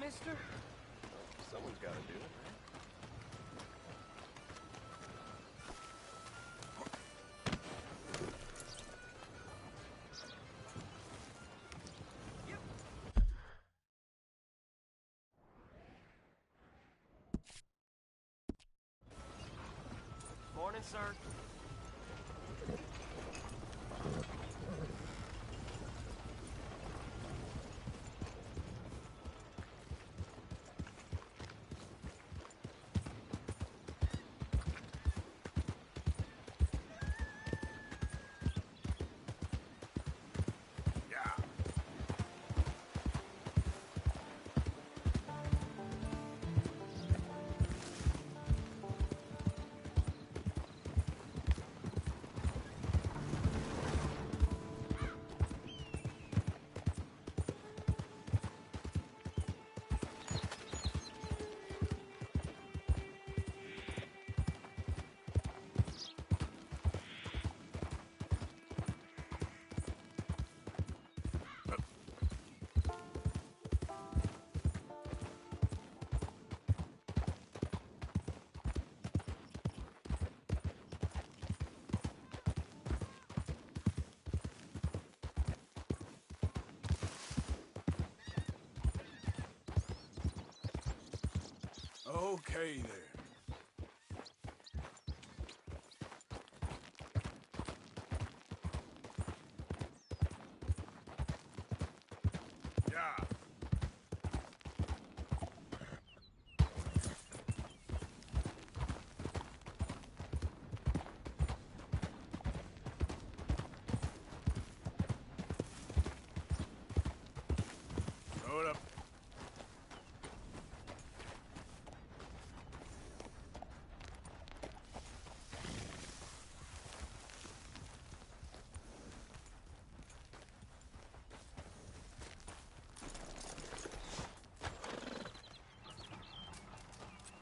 mister? Someone's gotta do it, right? Morning, sir. Okay there. Yeah. Hold up.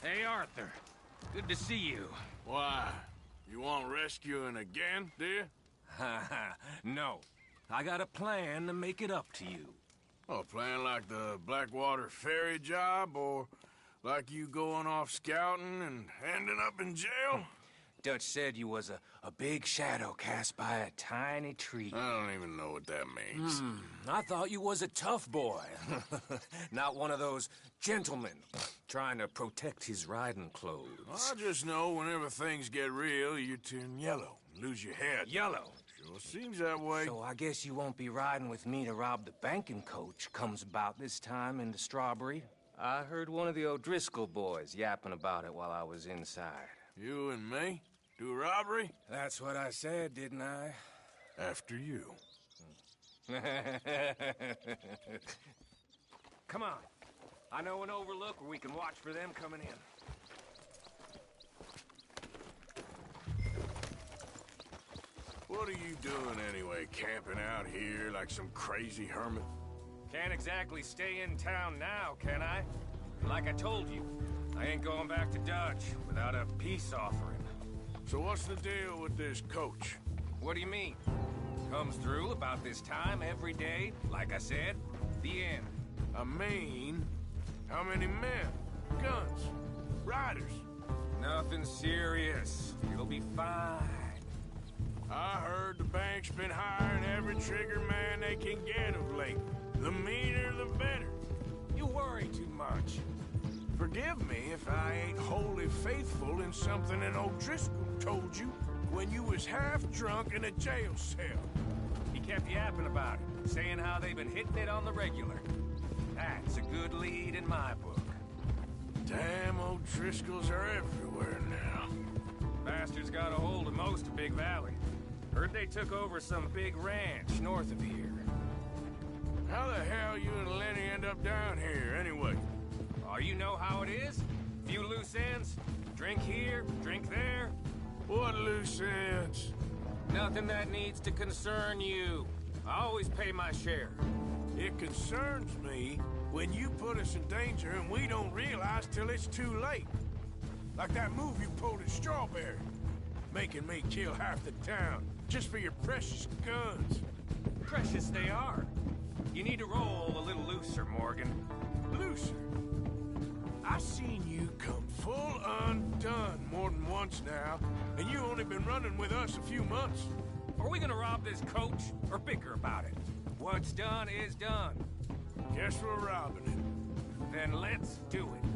Hey, Arthur. Good to see you. Why? You want rescuing again, do you? No. I got a plan to make it up to you. Oh, a plan like the Blackwater ferry job, or like you going off scouting and ending up in jail? Dutch said you was a big shadow cast by a tiny tree. I don't even know what that means. I thought you was a tough boy. Not one of those gentlemen trying to protect his riding clothes. I just know whenever things get real, you turn yellow, lose your head. Yellow. Sure seems that way. So I guess you won't be riding with me to rob the banking coach comes about this time in the Strawberry. I heard one of the O'Driscoll boys yapping about it while I was inside. You and me? Do a robbery? That's what I said, didn't I? After you. Come on. I know an overlook where we can watch for them coming in. What are you doing anyway, camping out here like some crazy hermit? Can't exactly stay in town now, can I? Like I told you, I ain't going back to Dutch without a peace offering. So what's the deal with this coach? What do you mean? Comes through about this time every day, like I said, the end. I mean, how many men, guns, riders? Nothing serious. It'll be fine. I heard the bank's been hiring every trigger man they can get of late. The meaner, the better. You worry too much. Forgive me if I ain't wholly faithful in something that O'Driscoll told you when you was half drunk in a jail cell. He kept yapping about it, saying how they've been hitting it on the regular. That's a good lead in my book. Damn, O'Driscolls are everywhere now. Bastards got a hold of most of Big Valley. Heard they took over some big ranch north of here. How the hell you and Lenny end up down here, anyway? Oh, you know how it is? Few loose ends. Drink here, drink there. What loose ends? Nothing that needs to concern you. I always pay my share. It concerns me when you put us in danger and we don't realize till it's too late. Like that move you pulled in Strawberry. Making me kill half the town just for your precious guns. Precious they are. You need to roll a little looser, Morgan. Lucy, I seen you come full undone more than once now, and you only been running with us a few months. Are we gonna rob this coach, or bicker about it? What's done is done. Guess we're robbing it. Then let's do it.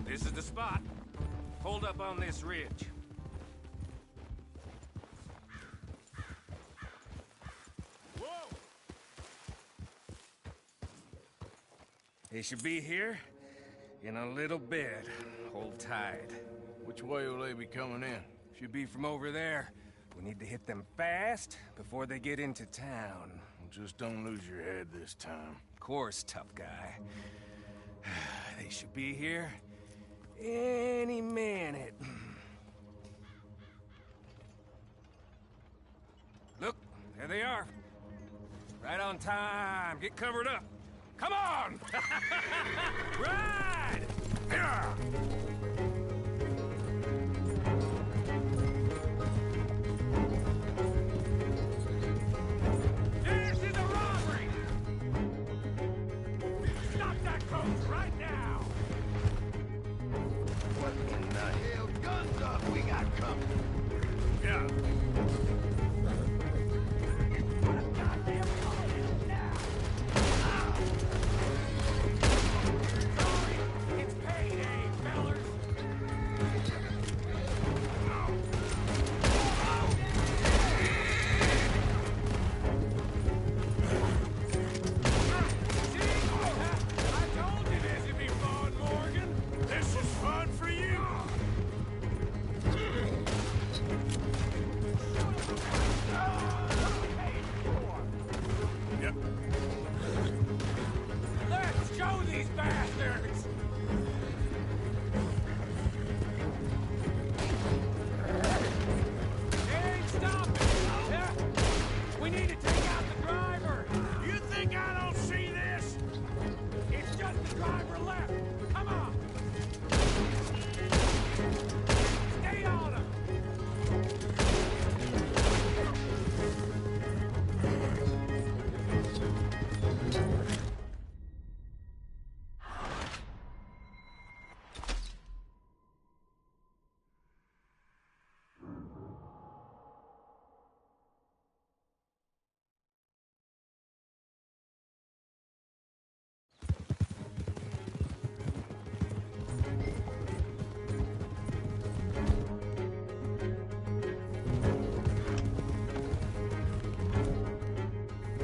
This is the spot. Hold up on this ridge. Whoa! They should be here in a little bit. Hold tight. Which way will they be coming in? Should be from over there. We need to hit them fast before they get into town. Just don't lose your head this time. Of course, tough guy. They should be here any minute. Look, there they are. Right on time. Get covered up. Come on! Ride! Yeah! This is a robbery! Stop that coach right now! What in the hell? Guns up, we got company. Yeah. Put a goddamn bullet in him now. Sorry, it's payday, fellers. I told you this would be fun, Morgan. This is fun for you. Yep. Let's show these bastards! They ain't stopping! Yeah. We need to take out the driver! You think I don't see this? It's just the driver left! Come on! Stay on him!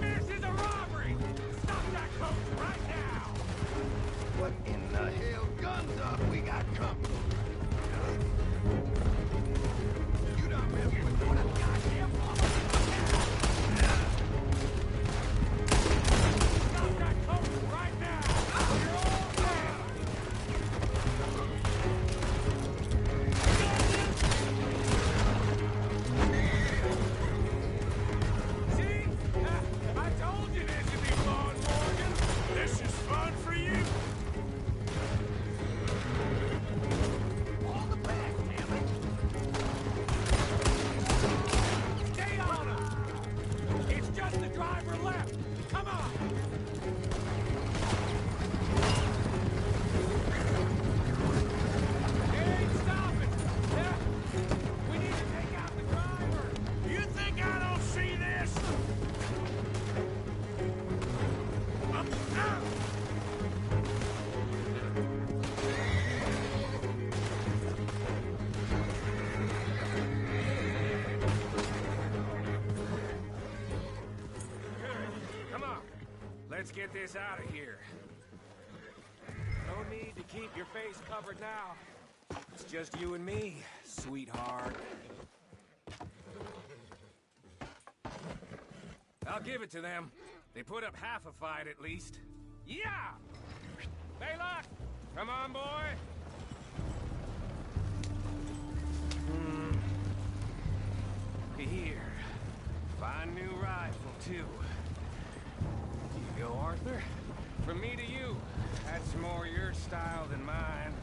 This is a robbery! Stop that coach right now! What in the hell? Guns up, we got company. You done messed with one of the goddamn Stop that coach right now! You're all dead! See? I told you this would be fun, Morgan! This is fun for you. all the best, damn it. Stay on him! It's just the driver left! Come on! They ain't stopping! Yeah. We need to take out the driver! You think I don't see this? Come on! Let's get this out of here. No need to keep your face covered now. It's just you and me, sweetheart. I'll give it to them. They put up half a fight at least. Yeah! Baylock! Come on, boy! Here. Fine new rifle, too. Here you go, Arthur. From me to you. That's more your style than mine.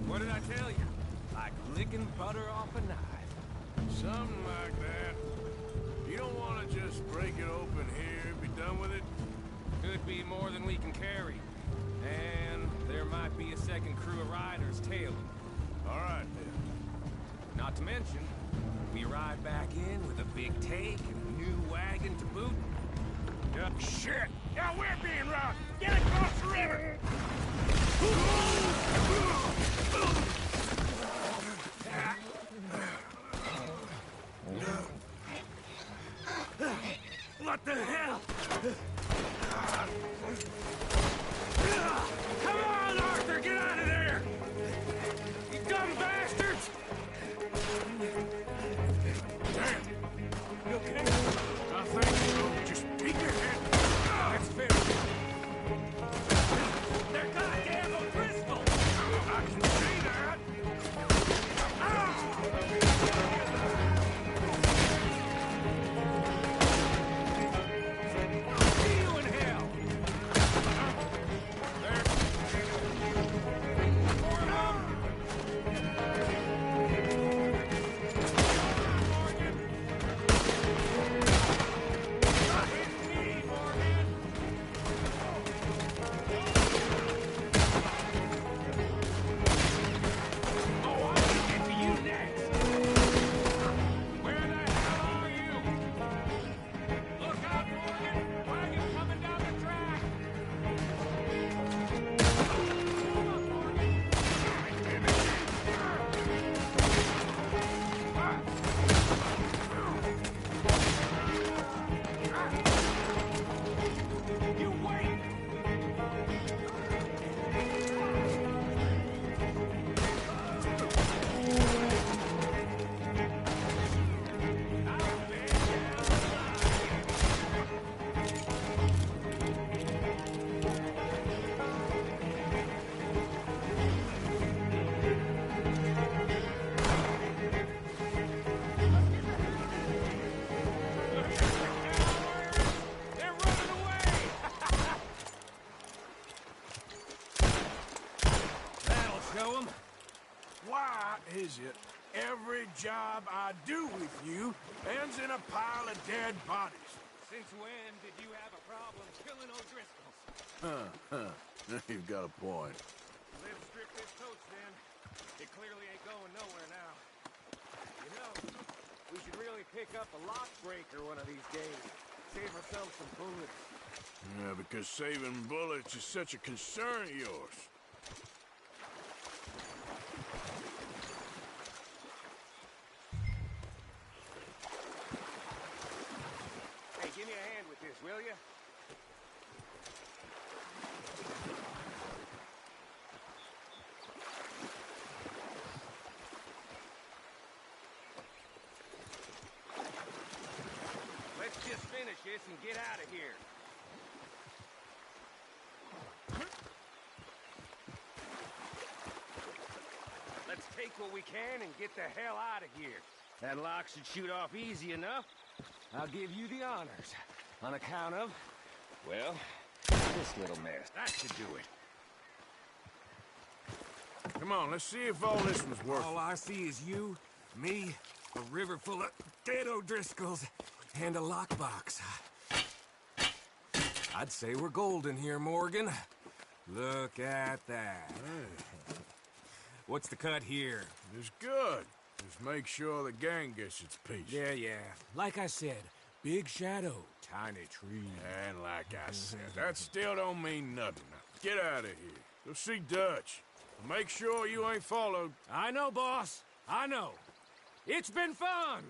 What did I tell you? Like licking butter off a knife. Something like that. You don't want to just break it open here, be done with it? Could be more than we can carry. And there might be a second crew of riders tailing. All right, then. Not to mention, we ride back in with a big take and a new wagon to boot. Yeah, shit! Now we're being robbed! Get across the river! What the hell? Come on, Arthur, get out of there! You dumb bastards! Damn! You okay? I think so. Just keep your head. That's fair. They're goddamn O'Driscoll! I can see that. See you in hell! There. Morgan! Why is it every job I do with you ends in a pile of dead bodies? Since when did you have a problem killing O'Driscolls? You've got a point. Let's strip this coach then. It clearly ain't going nowhere now. You know, we should really pick up a lock breaker one of these days. Save ourselves some bullets. Yeah, because saving bullets is such a concern of yours. Hey, give me a hand with this, will you? Let's just finish this and get out of here. Let's take what we can and get the hell out of here. That lock should shoot off easy enough. I'll give you the honors. On account of, well, this little mess. That should do it. Come on, let's see if all this was worth All I see is you, me, a river full of dead O'Driscolls, and a lockbox. I'd say we're golden here, Morgan. Look at that. What's the cut here? It's good. Just make sure the gang gets its piece. Yeah. Like I said, big shadow, tiny tree. And like I said, that still don't mean nothing. Now, get out of here. Go see Dutch. Make sure you ain't followed. I know, boss. I know. It's been fun!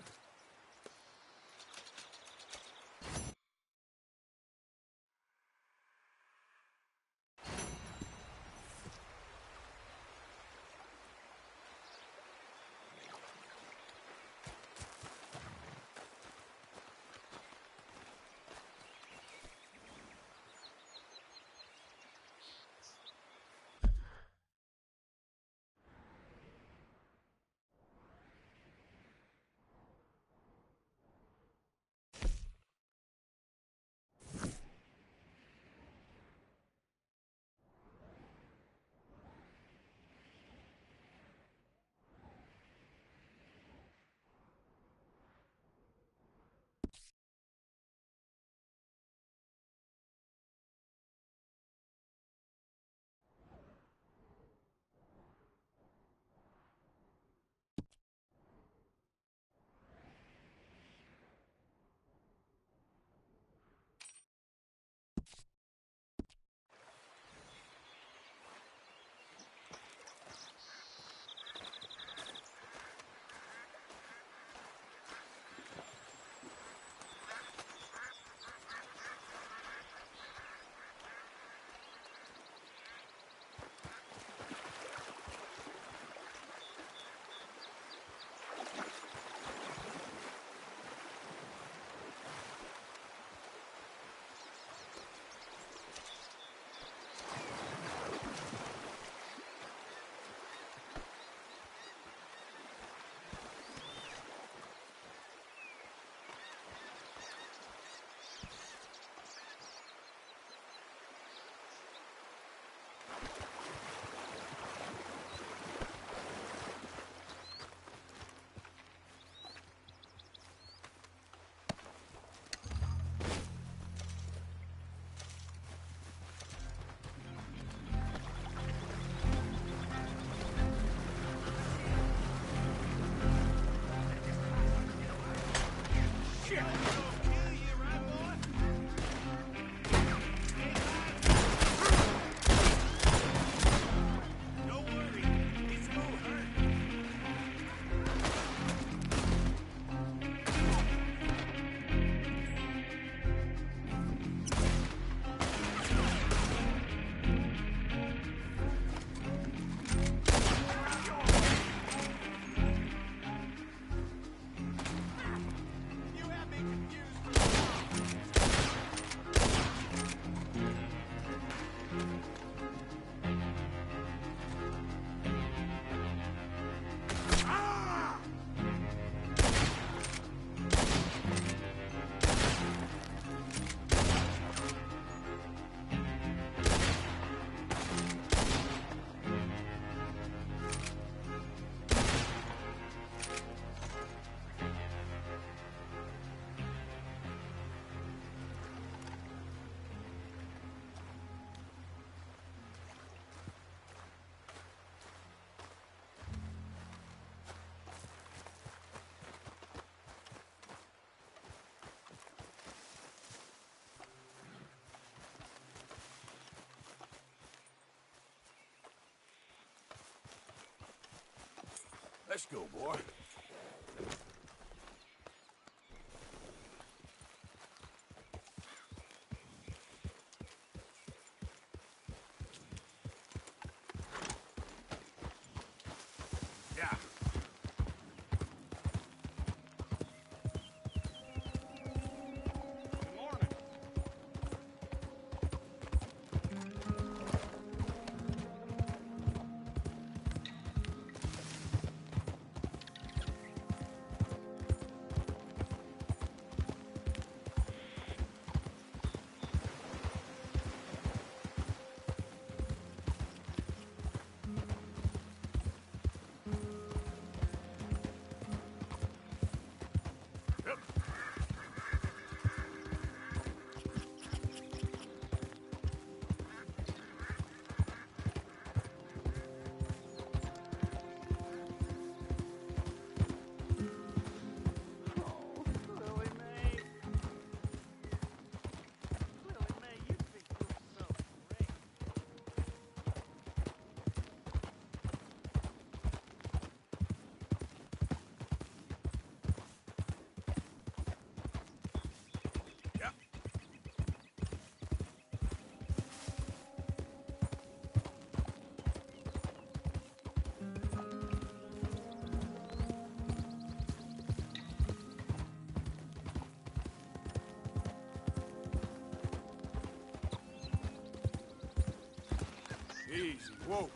Let's go, boy. Yeah. Good morning. Easy. Whoa.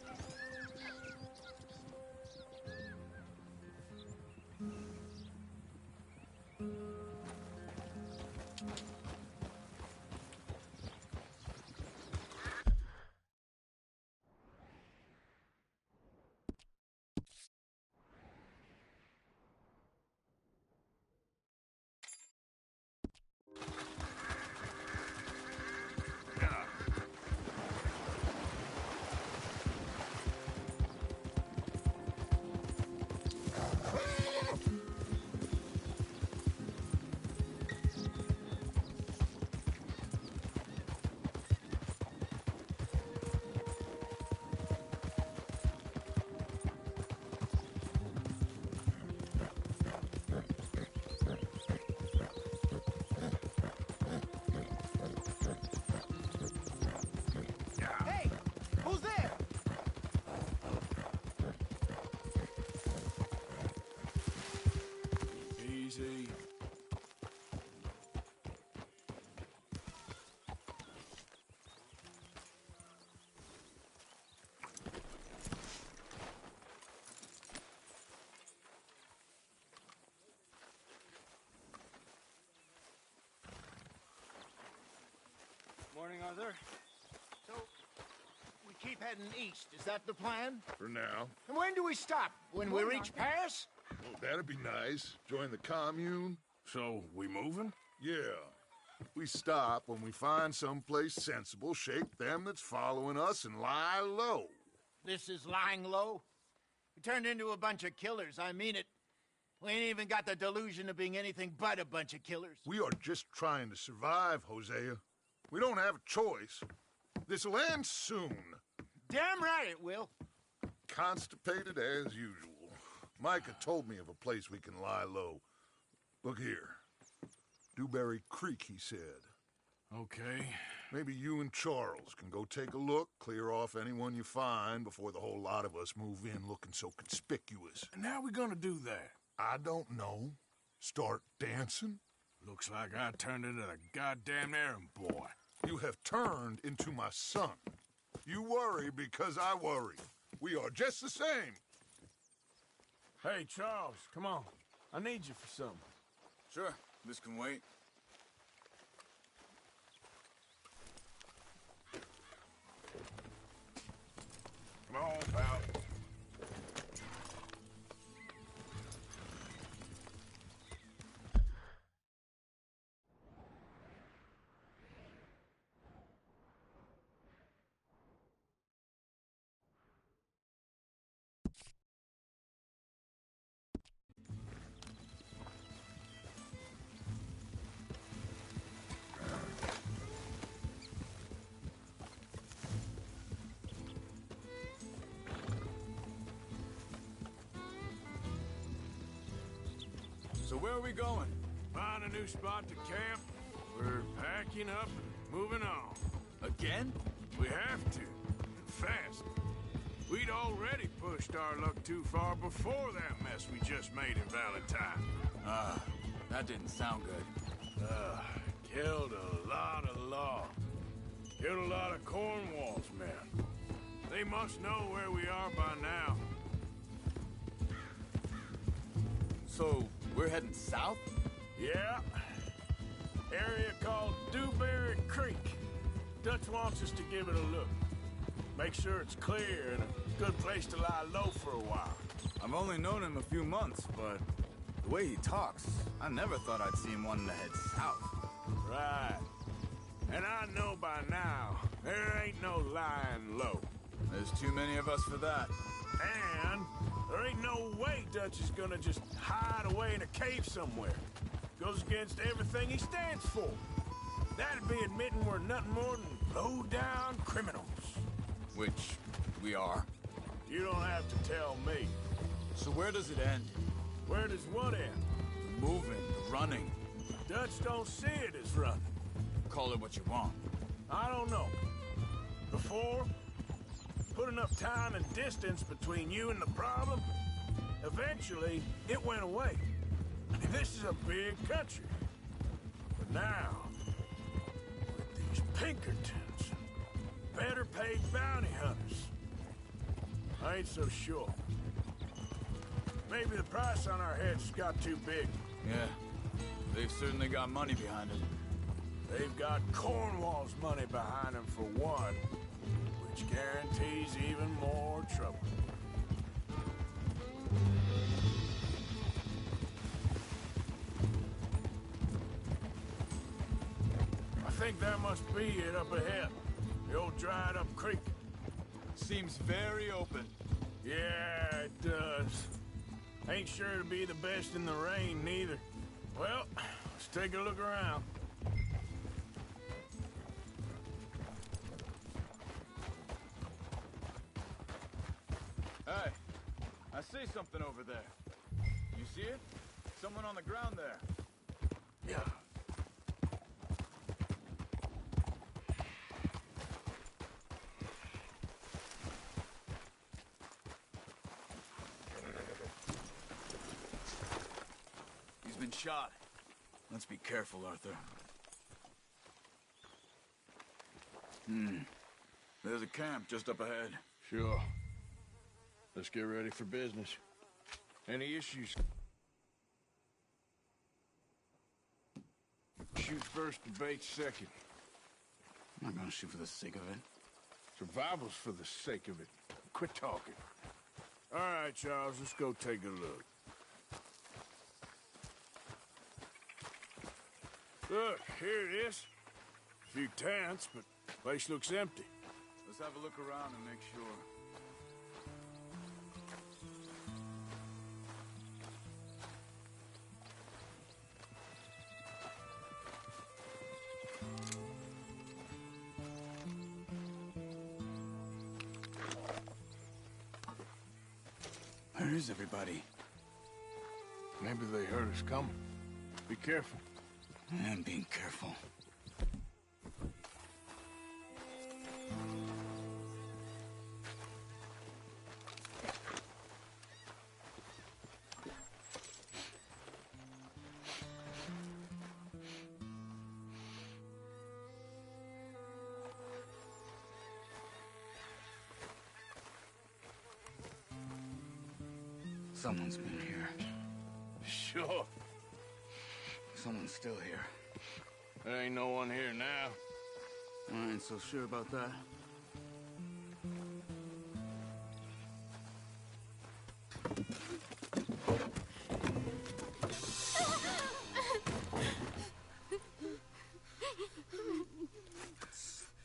Hey, who's there? Easy. Morning, Arthur. So, we keep heading east. Is that the plan? For now. And when do we stop? When we reach Paris? Well, that'd be nice. Join the commune. So, we moving? Yeah. We stop when we find someplace sensible, shake them that's following us, and lie low. This is lying low. We turned into a bunch of killers. I mean it. We ain't even got the delusion of being anything but a bunch of killers. We are just trying to survive, Hosea. We don't have a choice. This'll end soon. Damn right it will. Constipated as usual. Micah told me of a place we can lie low. Look here. Dewberry Creek, he said. Okay. Maybe you and Charles can go take a look, clear off anyone you find before the whole lot of us move in looking so conspicuous. And how we gonna do that? I don't know. Start dancing? Looks like I turned into the goddamn errand boy. You have turned into my son. You worry because I worry. We are just the same. Hey, Charles, come on. I need you for something. Sure, this can wait. Come on, pal. So where are we going? Find a new spot to camp. We're packing up and moving on. Again? We have to. And fast. We'd already pushed our luck too far before that mess we just made in Valentine. That didn't sound good. Killed a lot of law. Killed a lot of Cornwall's men. They must know where we are by now. So, we're heading south? Yeah. Area called Dewberry Creek. Dutch wants us to give it a look. Make sure it's clear and a good place to lie low for a while. I've only known him a few months, but the way he talks, I never thought I'd see him wanting to head south. Right. And I know by now, there ain't no lying low. There's too many of us for that. And there ain't no way Dutch is gonna just hide away in a cave somewhere. Goes against everything he stands for. That'd be admitting we're nothing more than low-down criminals. Which we are. You don't have to tell me. So where does it end? Where does what end? The moving, the running. Dutch don't see it as running. Call it what you want. I don't know. Before, put enough time and distance between you and the problem, eventually it went away. This is a big country. But now, with these Pinkertons, better paid bounty hunters, I ain't so sure. Maybe the price on our heads got too big. Yeah, they've certainly got money behind it. They've got Cornwall's money behind them for one, which guarantees even more trouble. I think that must be it up ahead. The old dried up creek. Seems very open. Yeah, it does. Ain't sure to be the best in the rain, neither. Well, let's take a look around. Hey, I see something over there. You see it? Someone on the ground there. Yeah. He's been shot. Let's be careful, Arthur. There's a camp just up ahead. Sure. Let's get ready for business. Any issues? Shoot first, debate second. I'm not gonna shoot for the sake of it. Survival's for the sake of it. Quit talking. All right, Charles, let's go take a look. Look, here it is. A few tents, but the place looks empty. Let's have a look around and make sure. Where is everybody? Maybe they heard us coming. Be careful. I'm being careful. Someone's been here. Sure. Someone's still here. There ain't no one here now. I ain't so sure about that.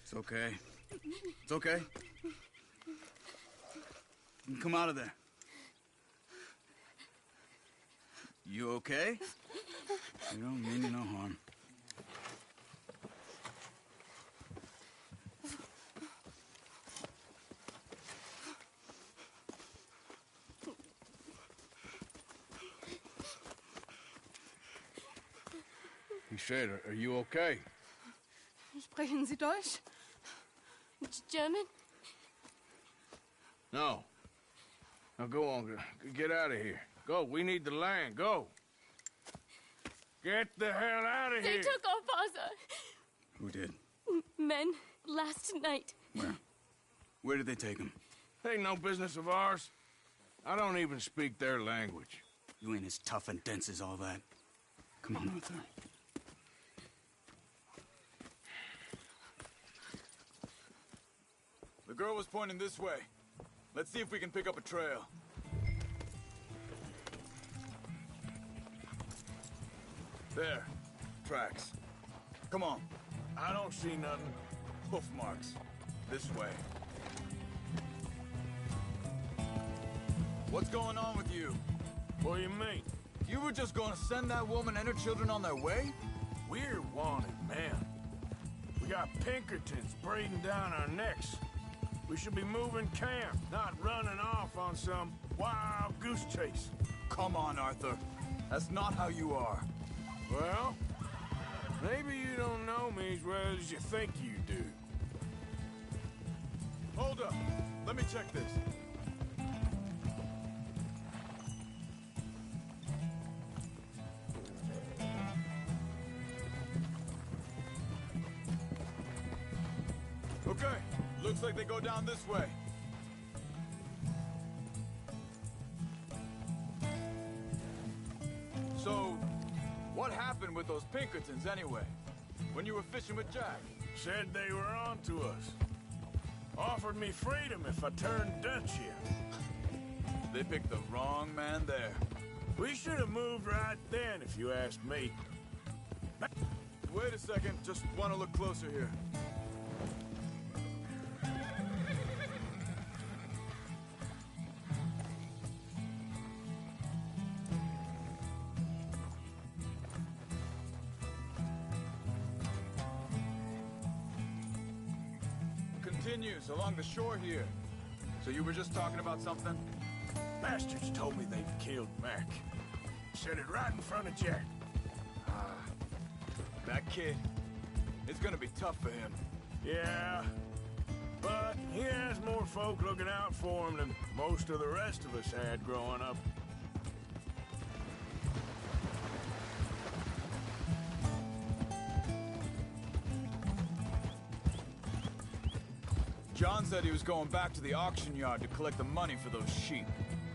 It's okay. It's okay. You can come out of there. You okay? You don't mean you no harm. He said, are you okay? Sprechen Sie Deutsch? German? No. Now go on, get out of here. Go, we need the land, go. Get the hell out of They here. took our father. Who did? Men, last night. Where? Where did they take him? Ain't no business of ours. I don't even speak their language. You ain't as tough and dense as all that. Come on, Arthur. The girl was pointing this way. Let's see if we can pick up a trail. There. Tracks. Come on. I don't see nothing. Hoof marks. This way. What's going on with you? What do you mean? You were just gonna send that woman and her children on their way? We're wanted, man. We got Pinkertons breathing down our necks. We should be moving camp, not running off on some wild goose chase. Come on, Arthur. That's not how you are. Well, maybe you don't know me as well as you think you do. Hold up. Let me check this. Okay. Looks like they go down this way. So, what happened with those Pinkertons anyway? When you were fishing with Jack? Said they were on to us. Offered me freedom if I turned Dutch here. They picked the wrong man there. We should have moved right then, if you ask me. Wait a second, just want to look closer here. Continues along the shore here. So you were just talking about something? Bastards told me they'd killed Mac. Said it right in front of Jack. That kid, it's gonna be tough for him. Yeah, but he has more folk looking out for him than most of the rest of us had growing up. John said he was going back to the auction yard to collect the money for those sheep.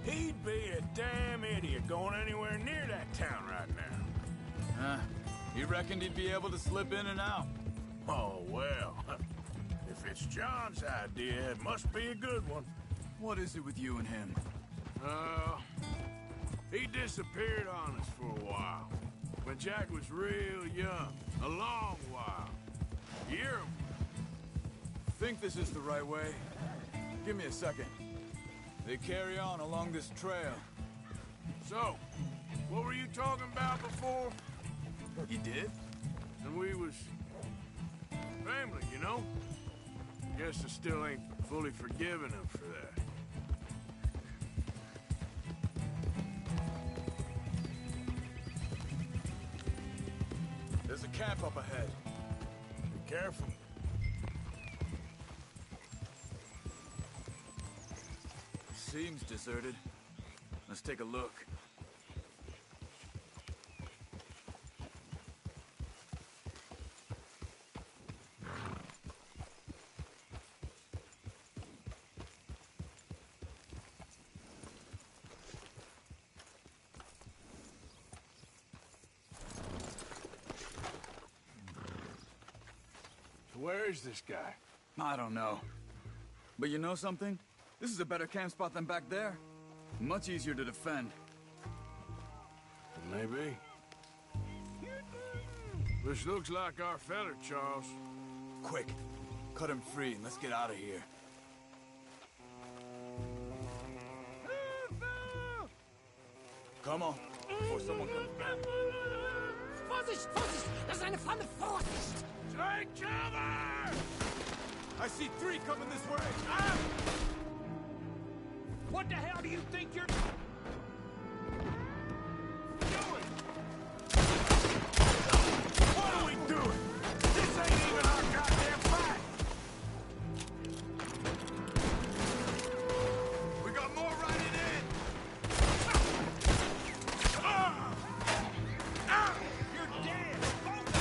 He'd be a damn idiot going anywhere near that town right now. He reckoned he'd be able to slip in and out. Oh, well. If it's John's idea, it must be a good one. What is it with you and him? He disappeared on us for a while. When Jack was real young. A long while. A year. Think this is the right way? Give me a second. They carry on along this trail. So, what were you talking about before? You did? And we was family, you know? Guess I still ain't fully forgiven him for that. There's a camp up ahead. Be careful. Seems deserted. Let's take a look. Where is this guy? I don't know. But you know something? This is a better camp spot than back there. Much easier to defend. Maybe. This looks like our feller, Charles. Quick, cut him free and let's get out of here. Come on, before someone comes back. Vorsicht, Vorsicht! Das ist eine Falle! Vorsicht! Take cover! I see 3 coming this way. What the hell do you think you're doing? What are we doing? This ain't even our goddamn fight! We got more riding in. You're dead! Both of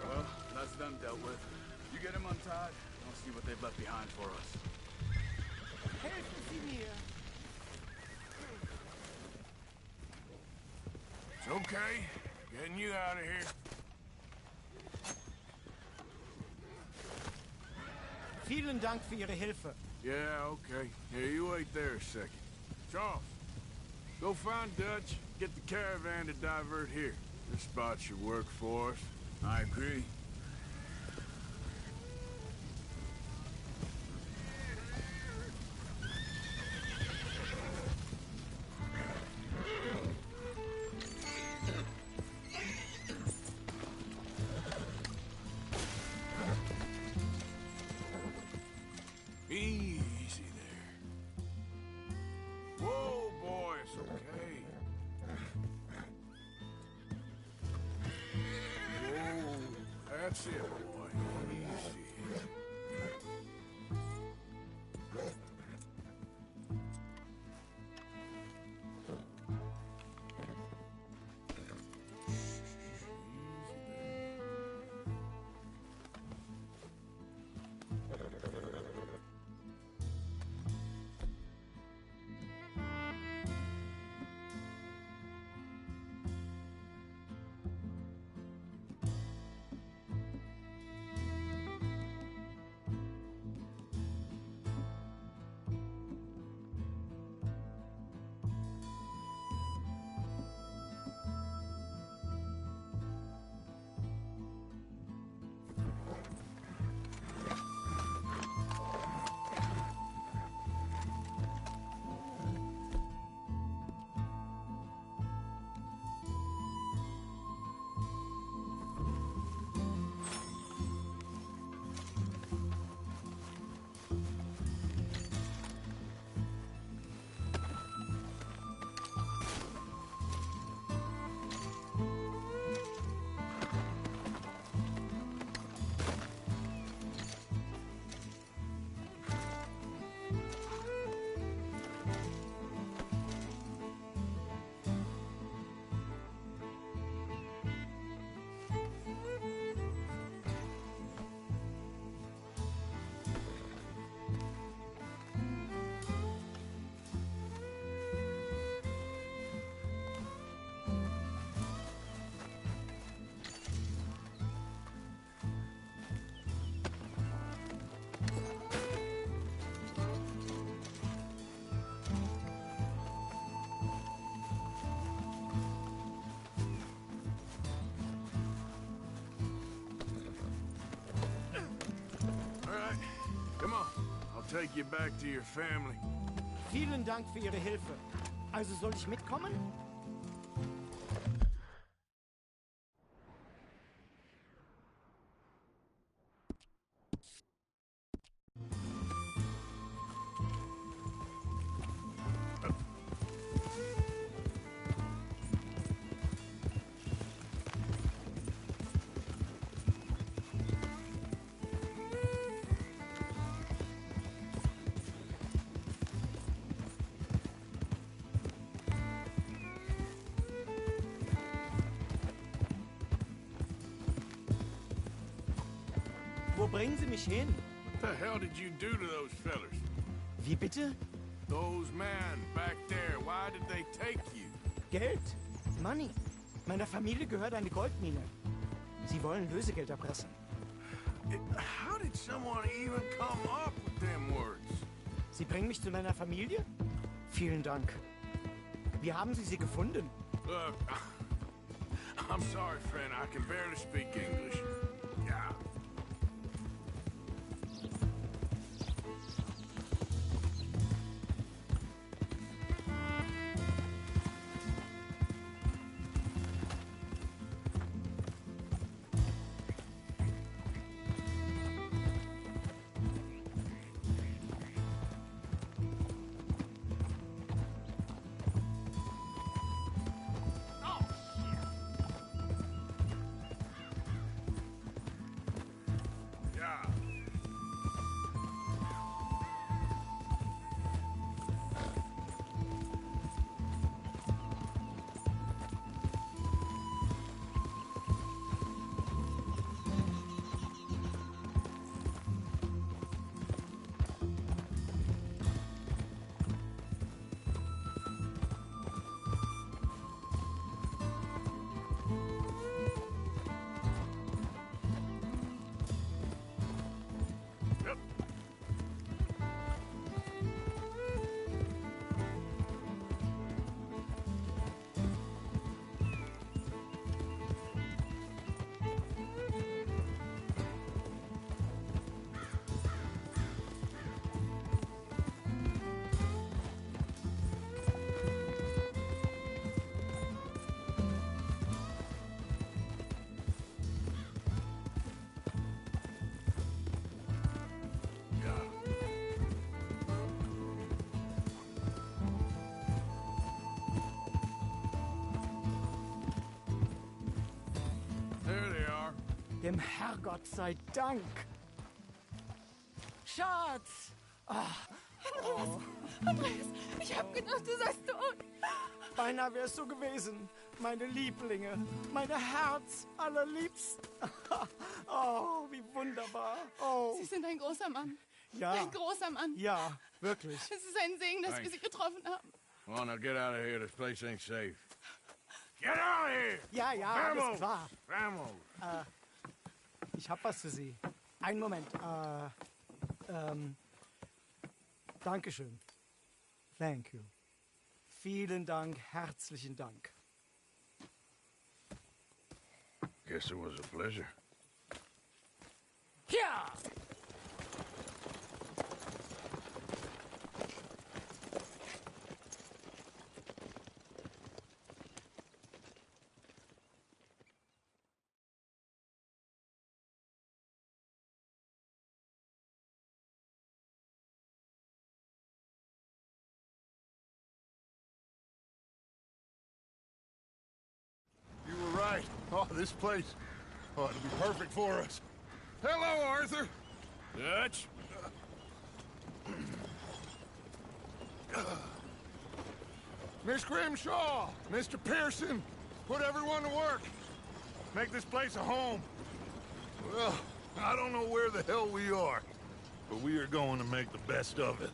Well, that's them dealt with. You get them untied, and I'll see what they've left behind for us. Helfen Sie mir! It's okay. Getting you out of here. Vielen Dank für Ihre Hilfe. Yeah, okay. Here, you wait there a second. Charles, go find Dutch, get the caravan to divert here. This spot should work for us. I agree. Easy there. Whoa, boy, it's okay. Whoa, that's it, boy. take you back to your family. Vielen Dank für Ihre Hilfe. Also soll ich mitkommen? Wo bringen Sie mich hin? What the hell did you do to those fellers? Wie bitte? Those men back there, why did they take you? Geld? Money. Meiner Familie gehört eine Goldmine. Sie wollen Lösegeld erpressen. How did someone even come up with them words? Sie bringen mich zu meiner Familie? Vielen Dank. Wie haben Sie sie gefunden? Look, I'm sorry, friend. I can barely speak English. Yeah. Dem Herrgott sei Dank. Schatz! Andreas, ich hab gedacht, du seist tot. Beinahe wärst du gewesen. Meine Lieblinge, meine Herz allerliebsten. Oh, wie wunderbar. Oh. Sie sind ein großer Mann. Ja. Ein großer Mann. Ja, wirklich. Es ist ein Segen, dass wir Sie getroffen haben. Come on, now get out of here. This place ain't safe. Get out of here! Ja, ja, alles klar. Vamos! Ich hab was für Sie. Einen Moment. Dankeschön. Thank you. Vielen Dank, herzlichen Dank. Guess it was a pleasure. Ja! Oh, this place ought to be perfect for us. Hello, Arthur. Dutch? Miss Grimshaw, Mr. Pearson, put everyone to work. Make this place a home. Well, I don't know where the hell we are, but we are going to make the best of it.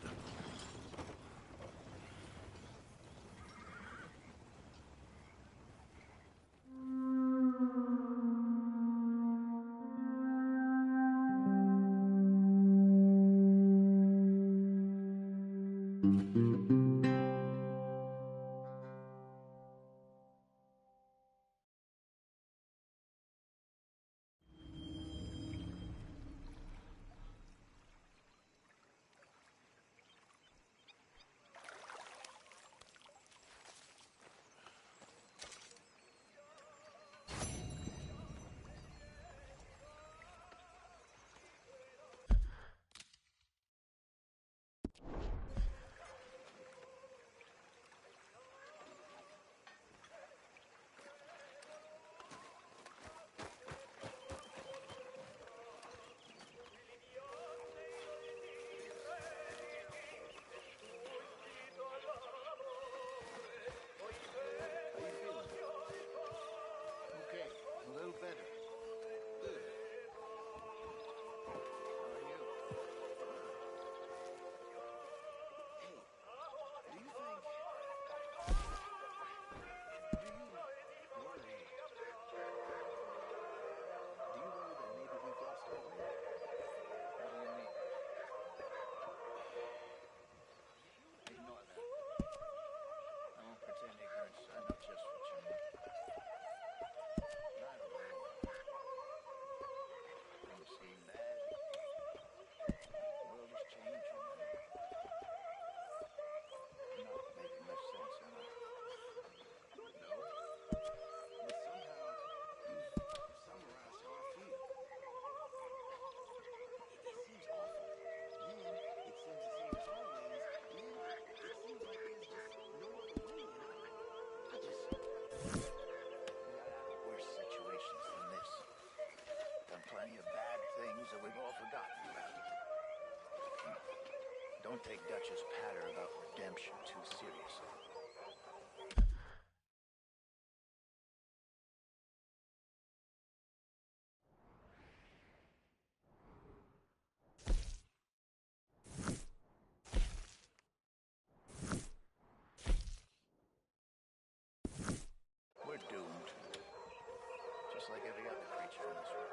don't take Dutch's patter about redemption too seriously. We're doomed. Just like every other creature in this world.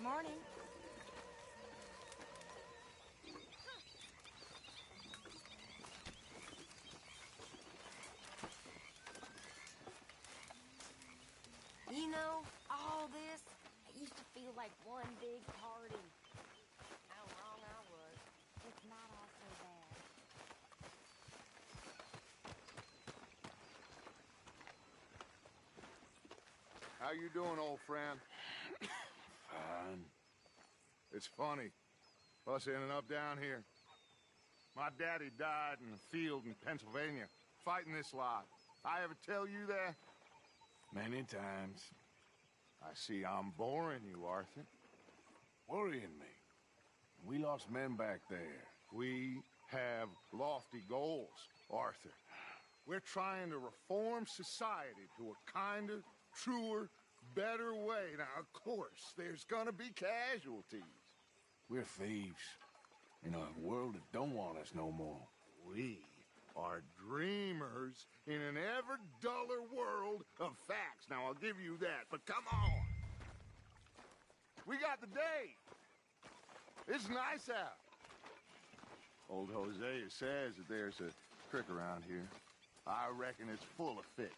Morning. You know, all this, it used to feel like one big party. How wrong I was. It's not all so bad. How you doing, old friend? Fine. It's funny, us ending up down here. My daddy died in the field in Pennsylvania, fighting this lot. I ever tell you that? Many times. I see I'm boring you, Arthur. Worrying me. We lost men back there. We have lofty goals, Arthur. We're trying to reform society to a kinder, truer, better way. Now, of course, there's gonna be casualties. We're thieves. In a world that don't want us no more. We are dreamers in an ever duller world of facts. Now, I'll give you that, but come on. We got the day. It's nice out. Old Hosea says that there's a creek around here. I reckon it's full of fish.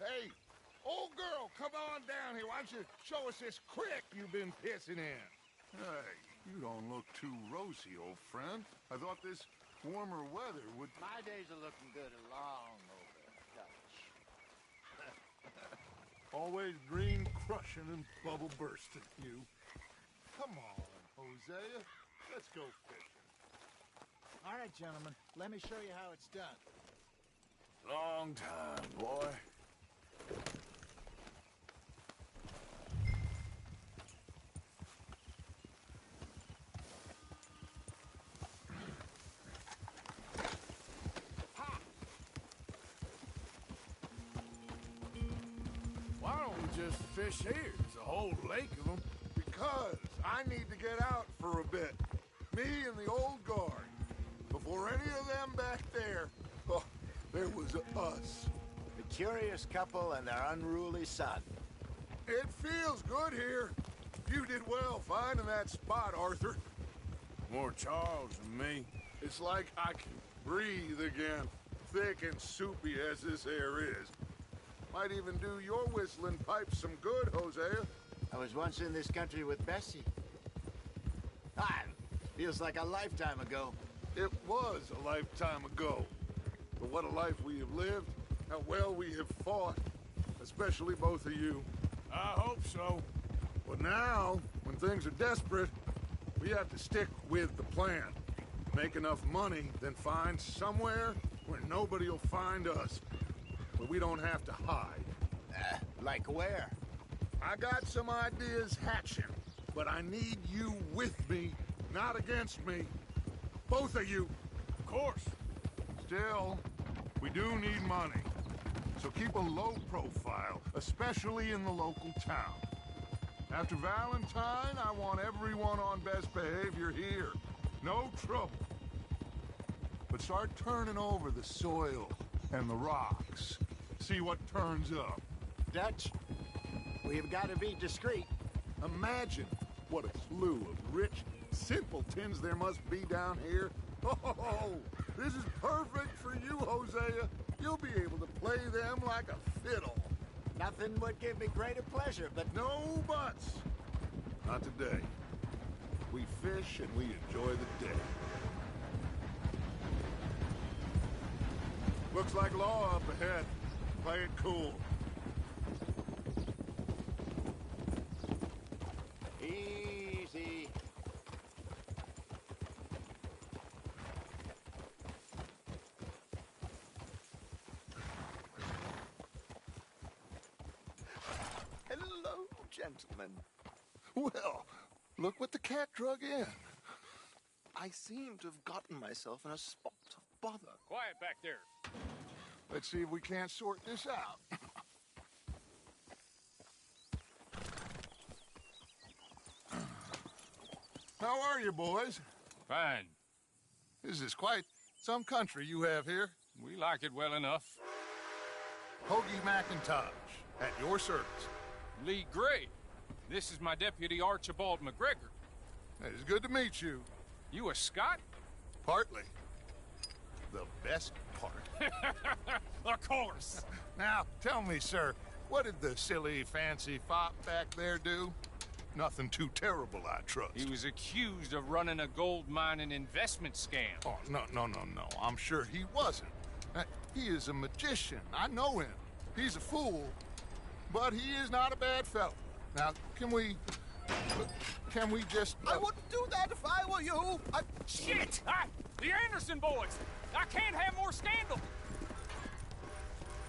Hey, old girl, come on down here. Why don't you show us this creek you've been pissing in? Hey, you don't look too rosy, old friend. I thought this warmer weather would... My days are looking good along over, Dutch. Always green crushing and bubble bursting, you. Come on, Hosea. Let's go fishing. All right, gentlemen. Let me show you how it's done. Long time, boy. Why don't we just fish here? There's a whole lake of them. Because I need to get out for a bit. Me and the old guard. Before any of them back there, oh, there was us. The curious couple and their unruly son. It feels good here. You did well finding that spot, Arthur. More Charles than me. It's like I can breathe again. Thick and soupy as this air is. Might even do your whistling pipes some good, Hosea. I was once in this country with Bessie. Feels like a lifetime ago. It was a lifetime ago. But what a life we have lived. How well we have fought. Especially both of you. I hope so. But now, when things are desperate, we have to stick with the plan. Make enough money, then find somewhere where nobody will find us. Where we don't have to hide. Like where? I got some ideas hatching, but I need you with me, not against me. Both of you. Of course. Still, we do need money. So keep a low profile, especially in the local town. After Valentine, I want everyone on best behavior here. No trouble. But start turning over the soil and the rocks. See what turns up. Dutch, we've got to be discreet. Imagine what a slew of rich simpletons there must be down here. Oh, this is perfect for you, Hosea. You'll be able to play them like a fiddle. Nothing would give me greater pleasure, but... No buts. Not today. We fish and we enjoy the day. Looks like law up ahead. Play it cool. Easy. Hello, gentlemen. Well, look what the cat drug in. I seem to have gotten myself in a spot of bother. Quiet back there. Let's see if we can't sort this out. How are you, boys? Fine. This is quite some country you have here. We like it well enough. Hoagie McIntosh, at your service. Lee Gray. This is my deputy Archibald McGregor. It's good to meet you. You a Scot? Partly. The best part. Of course. Now, tell me, sir, what did the silly, fancy fop back there do? Nothing too terrible, I trust. He was accused of running a gold mining investment scam. Oh, no. I'm sure he wasn't. He is a magician. I know him. He's a fool, but he is not a bad fellow. Now, can we just... I wouldn't do that if I were you. Shit! The Anderson boys! I can't have more scandal!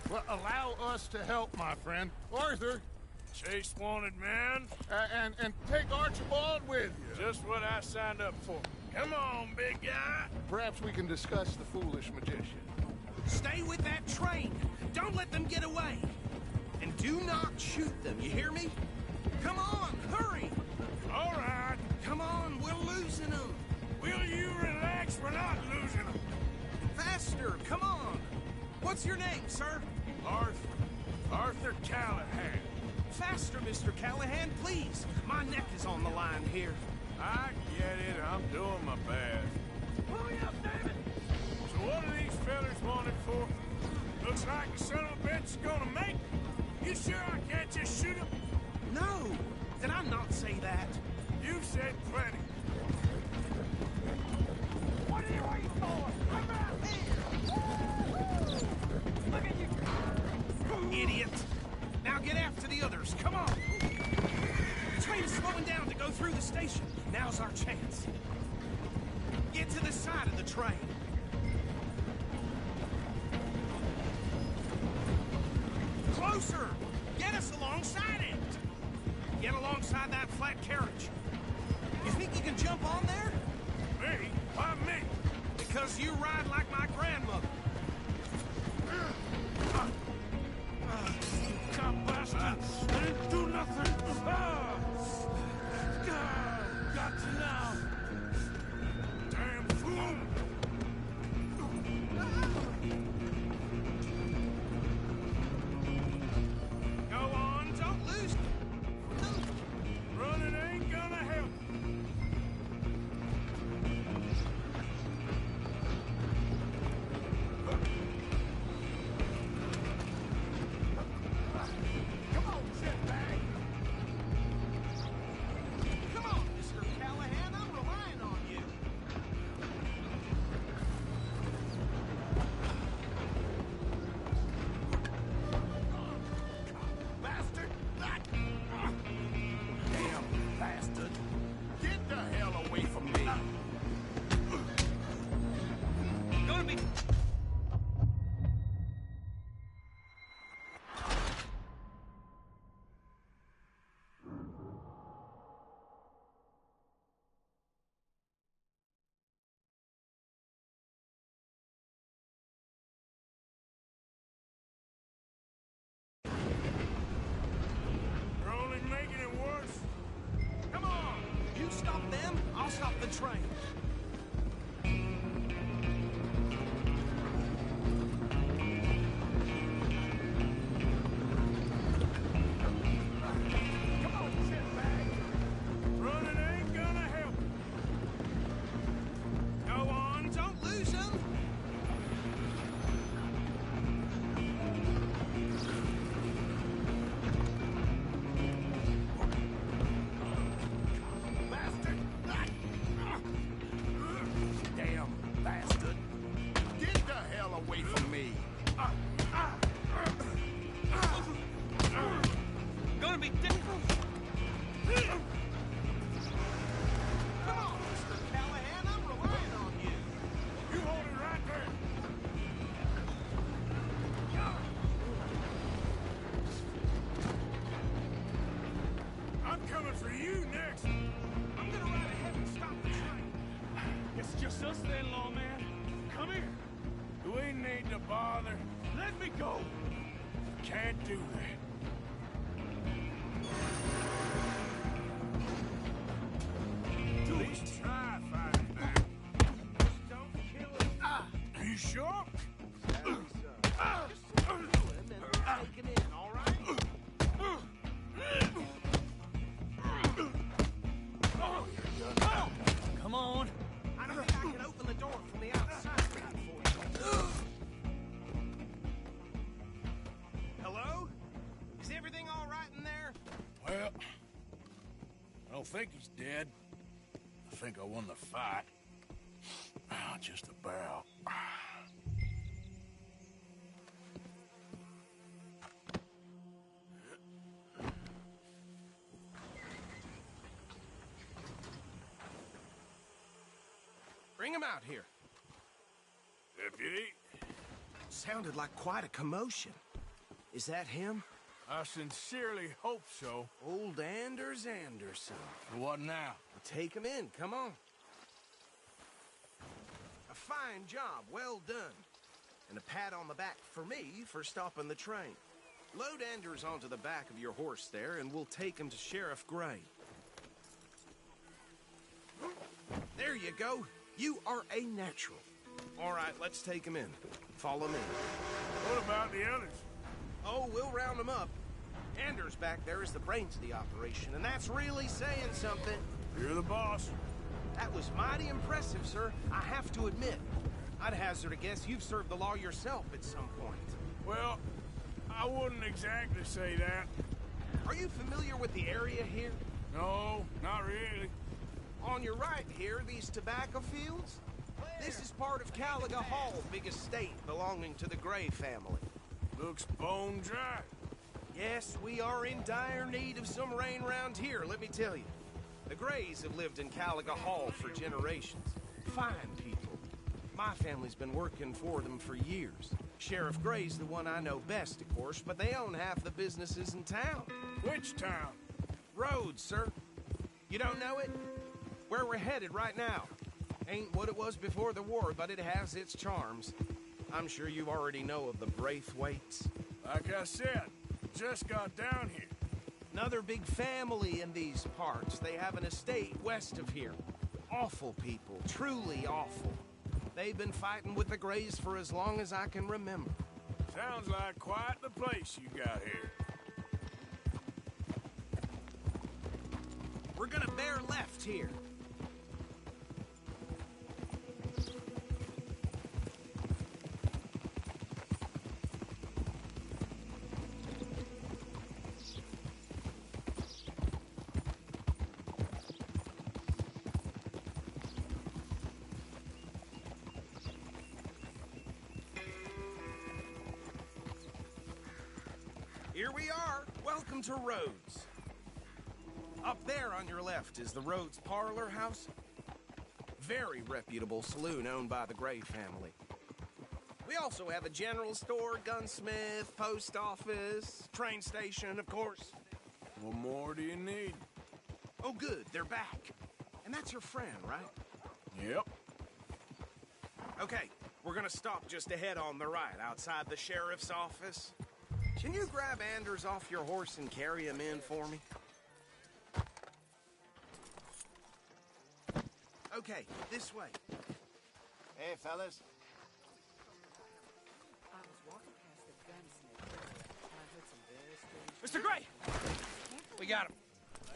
Well, allow us to help, my friend. Arthur. Chase wanted man. And take Archibald with you. Just what I signed up for. Come on, big guy. Perhaps we can discuss the foolish magician. Stay with that train. Don't let them get away. And do not shoot them, you hear me? Come on, hurry! All right. Come on, we're losing them. Will you relax? We're not losing them. Faster, come on. What's your name, sir? Arthur Callahan. Faster, Mr. Callahan, please. My neck is on the line here. I get it. I'm doing my best. Hurry up, David! So what are these fellas wanted for? Looks like the son of a bitch is gonna make it. You sure I can't just shoot him? No! Did I not say that? You said plenty. What are you waiting for? I'm out here! Look at you! Idiot! Now get after the others, come on! The train is slowing down to go through the station. Now's our chance. Get to the side of the train. Closer! Get us alongside it! Get alongside that flat carriage. You think you can jump on there? Me? Why me? Because you ride like my grandmother. God bastard! I didn't do nothing! Got to now! Damn fool! Go on, don't lose. Running ain't gonna help. Come on, shitbag. Come on, Mr. Callahan, I'm relying on you. Bastard! Damn bastard! Get the hell away from me! Gonna be... bother. Let me go! Can't do that. Do At least try fighting back. Just don't kill him. Are you sure? Take him in, all right? Come on. I don't think I can open the door from the outside for you. Hello? Is everything all right in there? Well, I don't think he's dead. I think I won the fight. Just about. Bring him out here. Deputy? Sounded like quite a commotion. Is that him? I sincerely hope so. Old Anders Anderson. What now? Take him in, come on. A fine job, well done. And a pat on the back for me for stopping the train. Load Anders onto the back of your horse there, and we'll take him to Sheriff Gray. There you go. You are a natural. All right, let's take him in. Follow me. What about the others? Oh, we'll round them up. Anders back there is the brains of the operation, and that's really saying something. You're the boss. That was mighty impressive, sir. I have to admit. I'd hazard a guess you've served the law yourself at some point. Well, I wouldn't exactly say that. Are you familiar with the area here? No, not really. On your right here, these tobacco fields? This is part of Caliga Hall, big estate belonging to the Gray family. Looks bone dry. Yes, we are in dire need of some rain around here, let me tell you. The Grays have lived in Caliga Hall for generations. Fine people. My family's been working for them for years. Sheriff Gray's the one I know best, of course, but they own half the businesses in town. Which town? Rhodes, sir. You don't know it? Where we're headed right now. Ain't what it was before the war, but it has its charms. I'm sure you already know of the Braithwaites. Like I said, just got down here. Another big family in these parts. They have an estate west of here. Awful people, truly awful. They've been fighting with the Grays for as long as I can remember. Sounds like quite the place you got here. We're gonna bear left here. Here we are. Welcome to Rhodes. Up there on your left is the Rhodes Parlor House. Very reputable saloon owned by the Gray family. We also have a general store, gunsmith, post office, train station, of course. What more do you need? Oh, good. They're back. And that's your friend, right? Yep. Okay, we're gonna stop just ahead on the right, outside the sheriff's office. Can you grab Anders off your horse and carry him in for me? Okay, this way. Hey, fellas. I was walking past the gunsmith and I heard some very strange... Mr. Gray! We got him.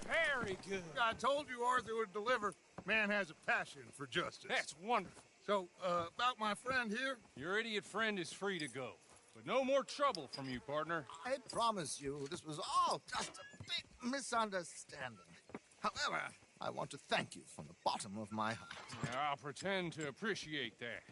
Very good. I told you Arthur would deliver. Man has a passion for justice. That's wonderful. So, about my friend here? Your idiot friend is free to go. But no more trouble from you, partner. I promise you, this was all just a big misunderstanding. However, I want to thank you from the bottom of my heart. I'll pretend to appreciate that.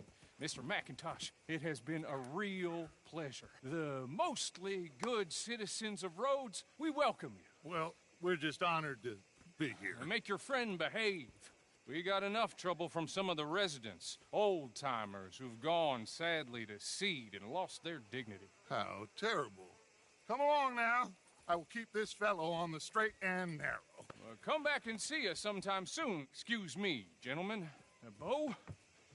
Mr. McIntosh, it has been a real pleasure. The mostly good citizens of Rhodes, we welcome you. Well, we're just honored to be here. And make your friend behave. We got enough trouble from some of the residents, old-timers who've gone, sadly, to seed and lost their dignity. How terrible. Come along now. I will keep this fellow on the straight and narrow. Come back and see us sometime soon. Excuse me, gentlemen. Bo,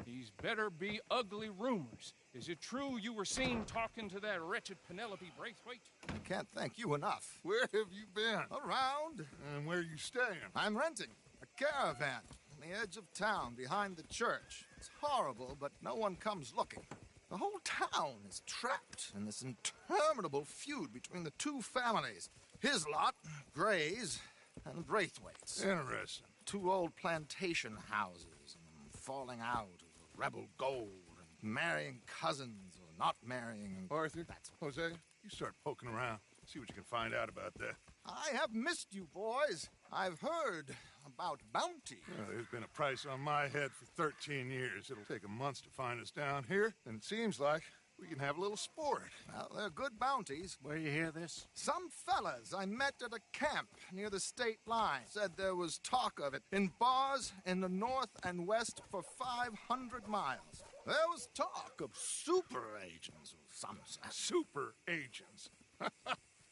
These better be ugly rumors. Is it true you were seen talking to that wretched Penelope Braithwaite? I can't thank you enough. Where have you been? Around. And where are you staying? I'm renting a caravan on the edge of town behind the church. It's horrible, but no one comes looking. The whole town is trapped in this interminable feud between the two families. His lot, Gray's, and Braithwaite's. Interesting. Two old plantation houses, and falling out over rebel gold, and marrying cousins or not marrying. Arthur, Jose, you start poking around. See what you can find out about that. I have missed you, boys. I've heard about bounty. Well, there's been a price on my head for 13 years. It'll take a month to find us down here, and it seems like we can have a little sport. Well, they're good bounties. Where you hear this? Some fellas I met at a camp near the state line said there was talk of it in bars in the north and west for 500 miles. There was talk of super agents of some sort. Super agents.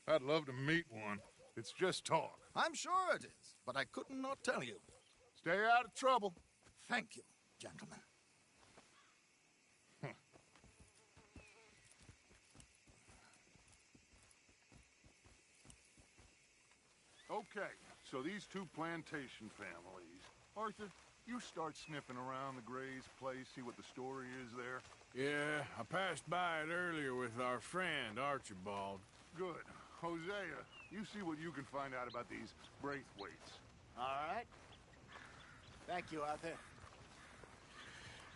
I'd love to meet one. It's just talk. I'm sure it is, but I could not tell you. Stay out of trouble. Thank you, gentlemen. Okay, so these two plantation families. Arthur, you start sniffing around the Gray's place, see what the story is there. Yeah, I passed by it earlier with our friend, Archibald. Good. Hosea, you see what you can find out about these Braithwaites. All right. Thank you, Arthur.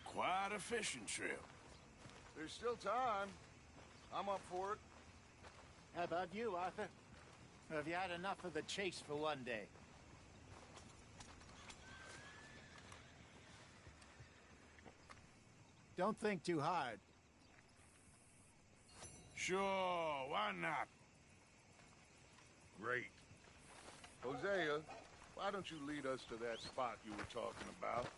Quite a fishing trip. There's still time. I'm up for it. How about you, Arthur? Have you had enough of the chase for one day? Don't think too hard. Sure, why not? Great. Hosea, why don't you lead us to that spot you were talking about?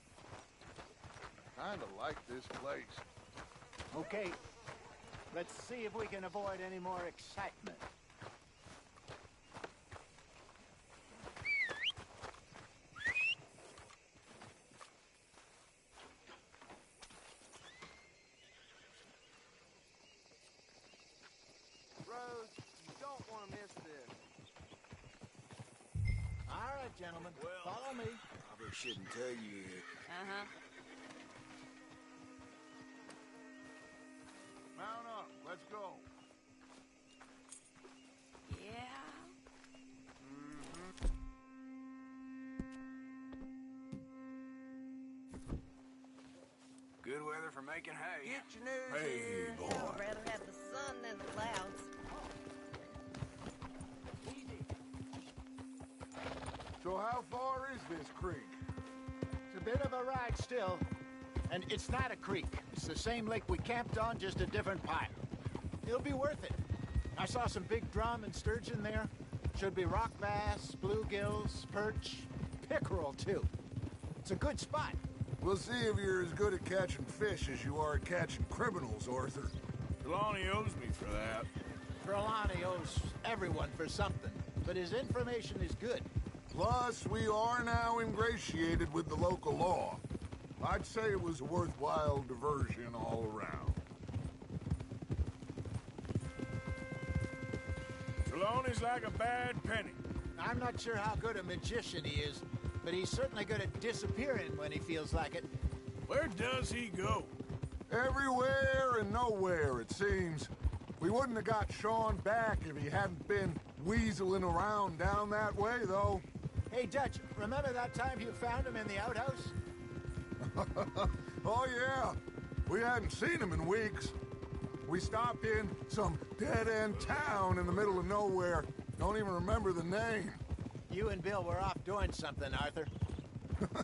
I kinda like this place. Okay. Let's see if we can avoid any more excitement. Gentlemen, follow me. Probably shouldn't tell you. Uh-huh. Mount up. Let's go. Yeah. Good weather for making hay. Get your news here. boy. I'd rather have the sun than the clouds. So how far is this creek? It's a bit of a ride still. And it's not a creek. It's the same lake we camped on, just a different pipe. It'll be worth it. I saw some big drum and sturgeon there. Should be rock bass, bluegills, perch, pickerel, too. It's a good spot. We'll see if you're as good at catching fish as you are at catching criminals, Arthur. Trelawney owes me for that. Trelawney owes everyone for something, but his information is good. Plus, we are now ingratiated with the local law. I'd say it was a worthwhile diversion all around. Trelawney's like a bad penny. I'm not sure how good a magician he is, but he's certainly good at disappearing when he feels like it. Where does he go? Everywhere and nowhere, it seems. We wouldn't have got Sean back if he hadn't been weaseling around down that way, though. Hey, Dutch, remember that time you found him in the outhouse? Oh, yeah. We hadn't seen him in weeks. We stopped in some dead-end town in the middle of nowhere. Don't even remember the name. You and Bill were off doing something, Arthur.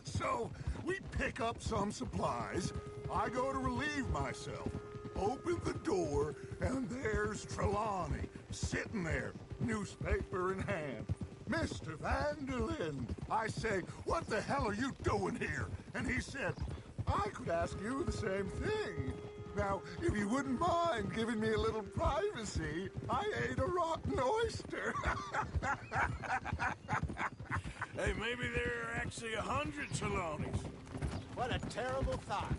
So, we pick up some supplies. I go to relieve myself. Open the door, and there's Trelawney, sitting there, newspaper in hand. Mr. Van der Linde. I say, what the hell are you doing here? And he said, I could ask you the same thing. Now, if you wouldn't mind giving me a little privacy, I ate a rotten oyster. Hey, maybe there are actually 100 Trelawneys. What a terrible thought.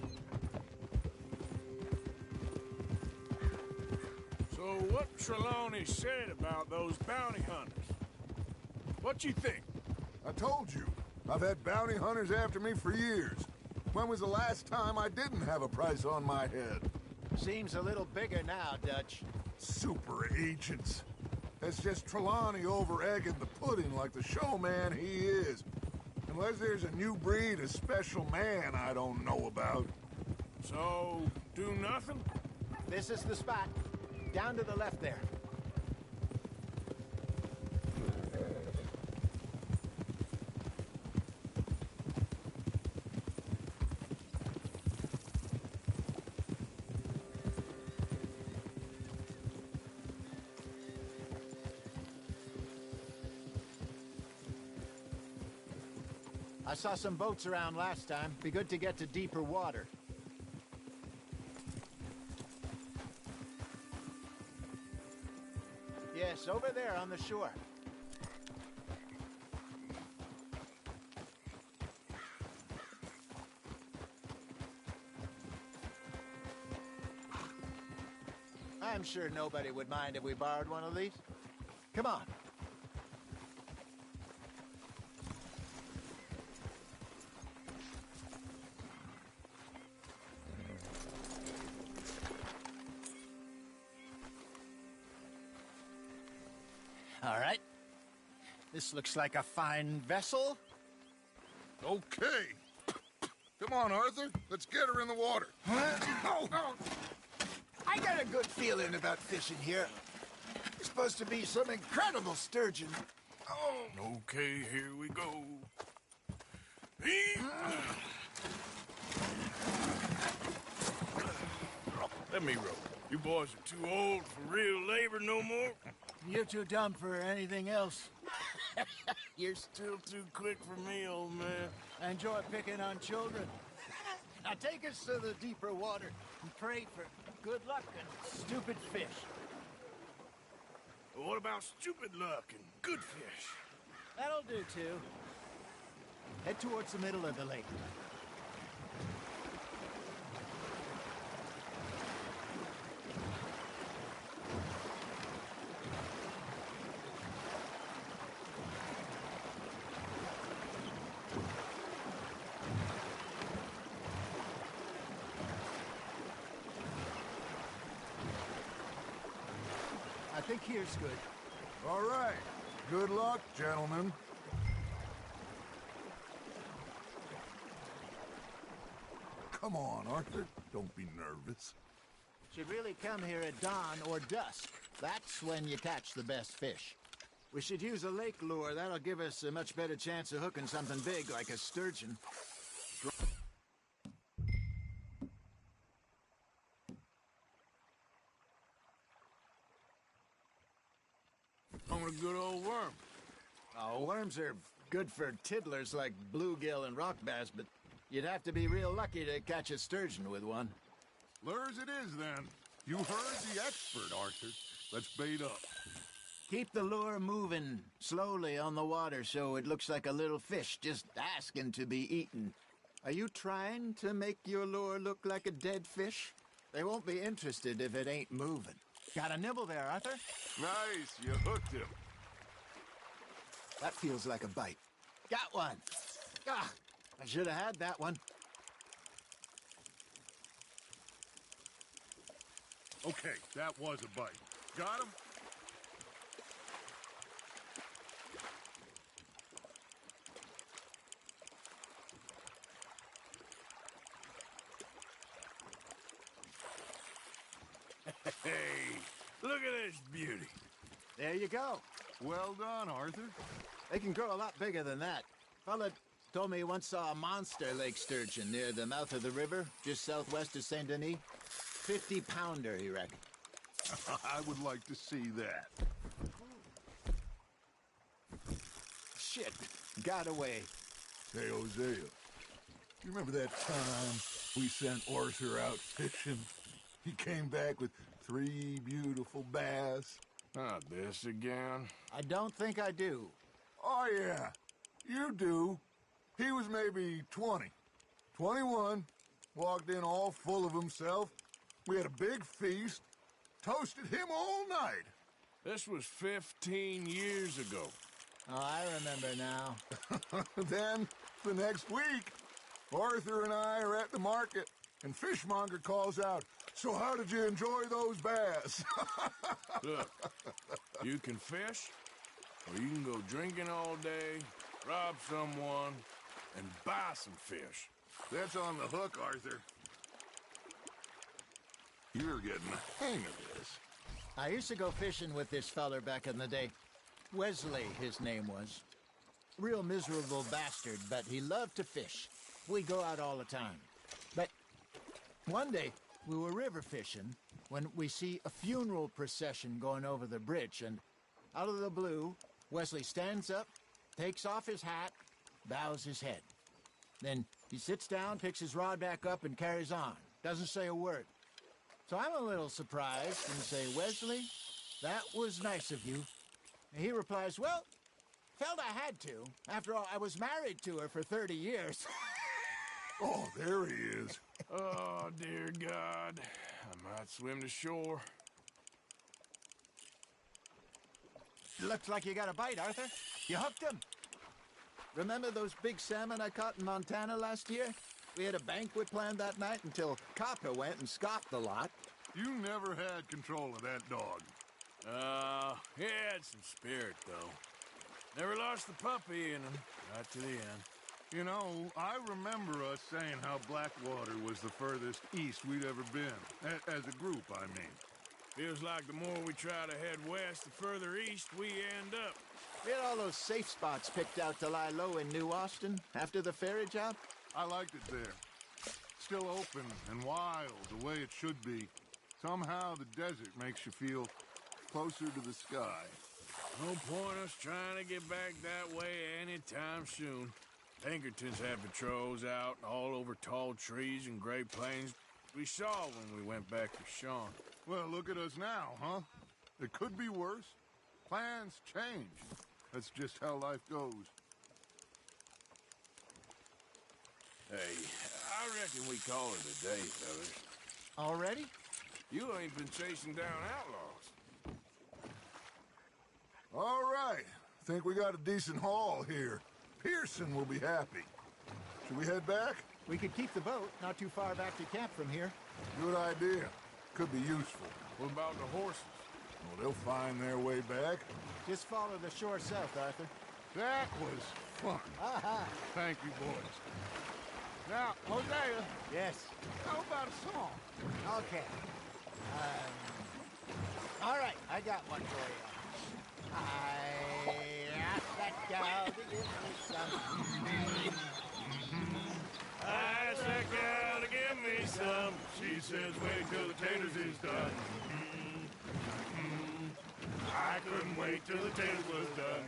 what Trelawney said about those bounty hunters. What you think? I told you. I've had bounty hunters after me for years. When was the last time I didn't have a price on my head? Seems a little bigger now, Dutch. Super agents. That's just Trelawney over-egging the pudding like the showman he is. Unless there's a new breed of special man I don't know about. So, do nothing? This is the spot. Down to the left there. I saw some boats around last time. Be good to get to deeper water. Yes, over there on the shore. I'm sure nobody would mind if we borrowed one of these. Come on. All right. This looks like a fine vessel. Okay. Come on, Arthur. Let's get her in the water. Oh. I got a good feeling about fishing here. It's supposed to be some incredible sturgeon. Oh. Okay, here we go. Let me row. You boys are too old for real labor no more. You're too dumb for anything else. You're still too quick for me, old man. I enjoy picking on children. Now take us to the deeper water and pray for good luck and stupid fish. What about stupid luck and good fish? That'll do, too. Head towards the middle of the lake. I think here's good. All right. Good luck, gentlemen. Come on, Arthur. Don't be nervous. Should really come here at dawn or dusk. That's when you catch the best fish. We should use a lake lure. That'll give us a much better chance of hooking something big like a sturgeon. On a good old worm. Oh, worms are good for tiddlers like bluegill and rock bass, but you'd have to be real lucky to catch a sturgeon with one. Lures it is, then. You heard the expert, Arthur. Let's bait up. Keep the lure moving slowly on the water so it looks like a little fish just asking to be eaten. Are you trying to make your lure look like a dead fish? They won't be interested if it ain't moving. Got a nibble there, Arthur? Nice, you hooked him. That feels like a bite. Got one. Ah, I should have had that one. Okay, that was a bite. Got him? Hey, look at this beauty. There you go. Well done, Arthur. They can grow a lot bigger than that. Fella told me he once saw a monster lake sturgeon near the mouth of the river, just southwest of Saint Denis. 50-pounder, he reckoned. I would like to see that. Shit, got away. Hey, Hosea, you remember that time we sent Arthur out fishing? He came back with 3 beautiful bass. Not this again. I don't think I do. Oh, yeah, you do. He was maybe 20, 21, walked in all full of himself. We had a big feast, Toasted him all night. This was 15 years ago. Oh, I remember now. Then, the next week, Arthur and I are at the market, and Fishmonger calls out, "So how did you enjoy those bass?" Look, you can fish, or you can go drinking all day, rob someone, and buy some fish. That's on the hook, Arthur. You're getting the hang of this. I used to go fishing with this feller back in the day. Wesley, his name was. Real miserable bastard, but he loved to fish. We'd go out all the time. But one day, we were river fishing when we see a funeral procession going over the bridge, and out of the blue, Wesley stands up, takes off his hat, bows his head. Then he sits down, picks his rod back up, and carries on. Doesn't say a word. So I'm a little surprised and say, "Wesley, that was nice of you." And he replies, "Well, felt I had to. After all, I was married to her for 30 years. Oh, there he is. Oh, dear God. I might swim to shore. Looks like you got a bite, Arthur. You hooked him. Remember those big salmon I caught in Montana last year? We had a banquet planned that night until Copper went and scoffed a lot. You never had control of that dog. He had some spirit, though. Never lost the puppy in him, right to the end. You know, I remember us saying how Blackwater was the furthest east we'd ever been. As a group, I mean. Feels like the more we try to head west, the further east we end up. We had all those safe spots picked out to lie low in New Austin after the ferry job. I liked it there. Still open and wild, the way it should be. Somehow the desert makes you feel closer to the sky. No point us trying to get back that way anytime soon. Pinkertons had patrols out all over tall trees and Great Plains we saw when we went back to Sean. Well, look at us now, huh? It could be worse. Plans change. That's just how life goes. Hey, I reckon we call it a day, fellas. Already? You ain't been chasing down outlaws. All right. Think we got a decent haul here. Pearson will be happy. Should we head back? We could keep the boat not too far back to camp from here. Good idea. Could be useful. What about the horses? Well, they'll find their way back. Just follow the shore south, Arthur. That was fun. Aha! Thank you, boys. Now, Hosea. Yes. How about a song? Okay. All right, I got one for you. I asked that gal to give me some. I asked that gal to give me some. She says, wait till the taters is done. I couldn't wait till the taters was done.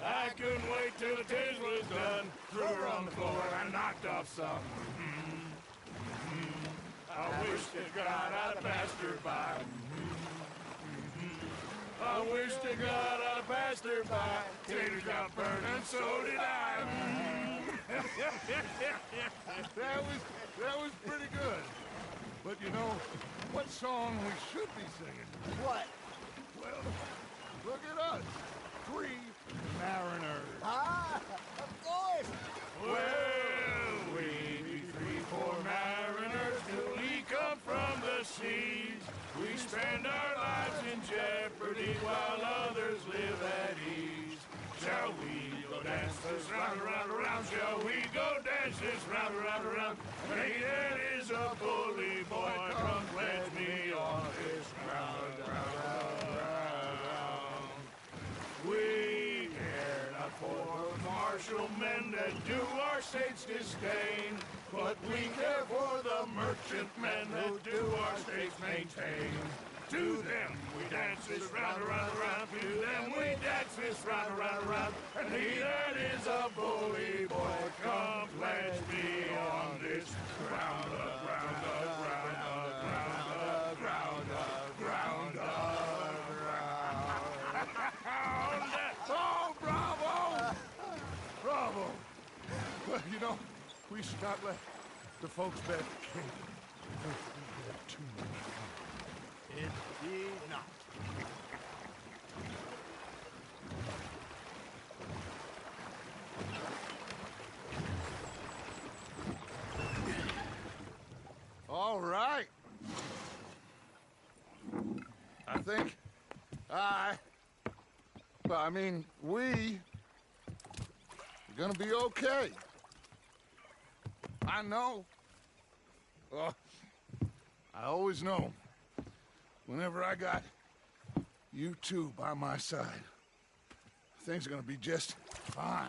I couldn't wait till the taters was done. Threw her on the floor and knocked off some. I wish to God I'd have passed her by. I wish to God I'd have passed her by. Taters got burned and so did I. That was pretty good. But you know, what song we should be singing? What? Well, look at us. 3 mariners. Ah, of course. Well, we be 3 poor mariners till we come from the seas. We spend our lives in jeopardy while others live at ease. Shall we go dance this round, around, around? Shall we go dance this round, around, around? Hey, that is a bully boy. Come pledge me on this ground, round, round, round. We care not for martial men that do our state's disdain, but we care for the merchant men that do our state's maintain. To them we dance this round, around, around. To them we dance this round, around, around. And he that is a bully boy, come pledge me on this ground, ground, ground, ground, ground, ground, ground. Oh, bravo! Bravo! Well, you know, we should not let the folks back at camp It did not. All right. I think we are gonna be okay. I know. I always know. Whenever I got you two by my side, things are gonna be just fine.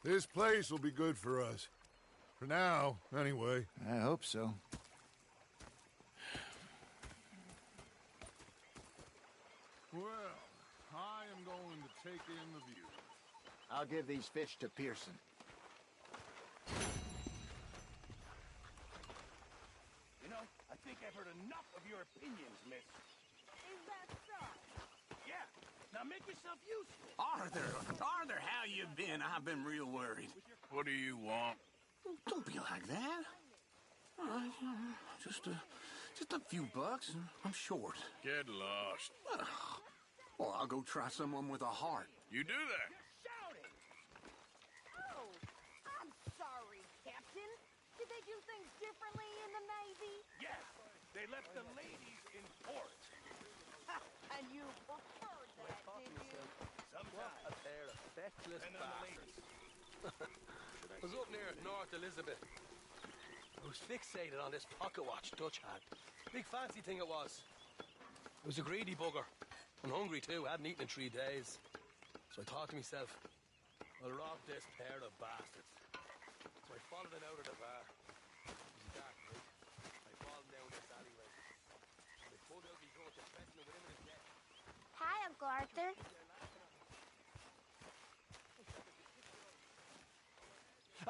This place will be good for us. For now, anyway. I hope so. Well, I am going to take in the view. I'll give these fish to Pearson. You know, I think I've heard enough of your opinions, miss. Is that so? Yeah. Now make yourself useful. Arthur, how you been? I've been real worried. What do you want? Don't be like that. All right, just a few bucks, and I'm short. Get lost. Well, I'll go try someone with a heart. You do that. Shouting! Oh, I'm sorry, Captain. Did they do things differently in the Navy? Yes, they left the ladies in port. And you preferred that, did you? Sometimes. A pair of feckless And then the bastards. ladies. I was up near North Elizabeth. I was fixated on this pocket watch Dutch had. Big fancy thing it was. I was a greedy bugger. And hungry too. Hadn't eaten in 3 days. So I thought to myself, I'll rob this pair of bastards. So I followed them out of the bar. It was a dark night. I followed down this alleyway. And they pulled out me gun, threatening with imminent death. Hi, Uncle Arthur.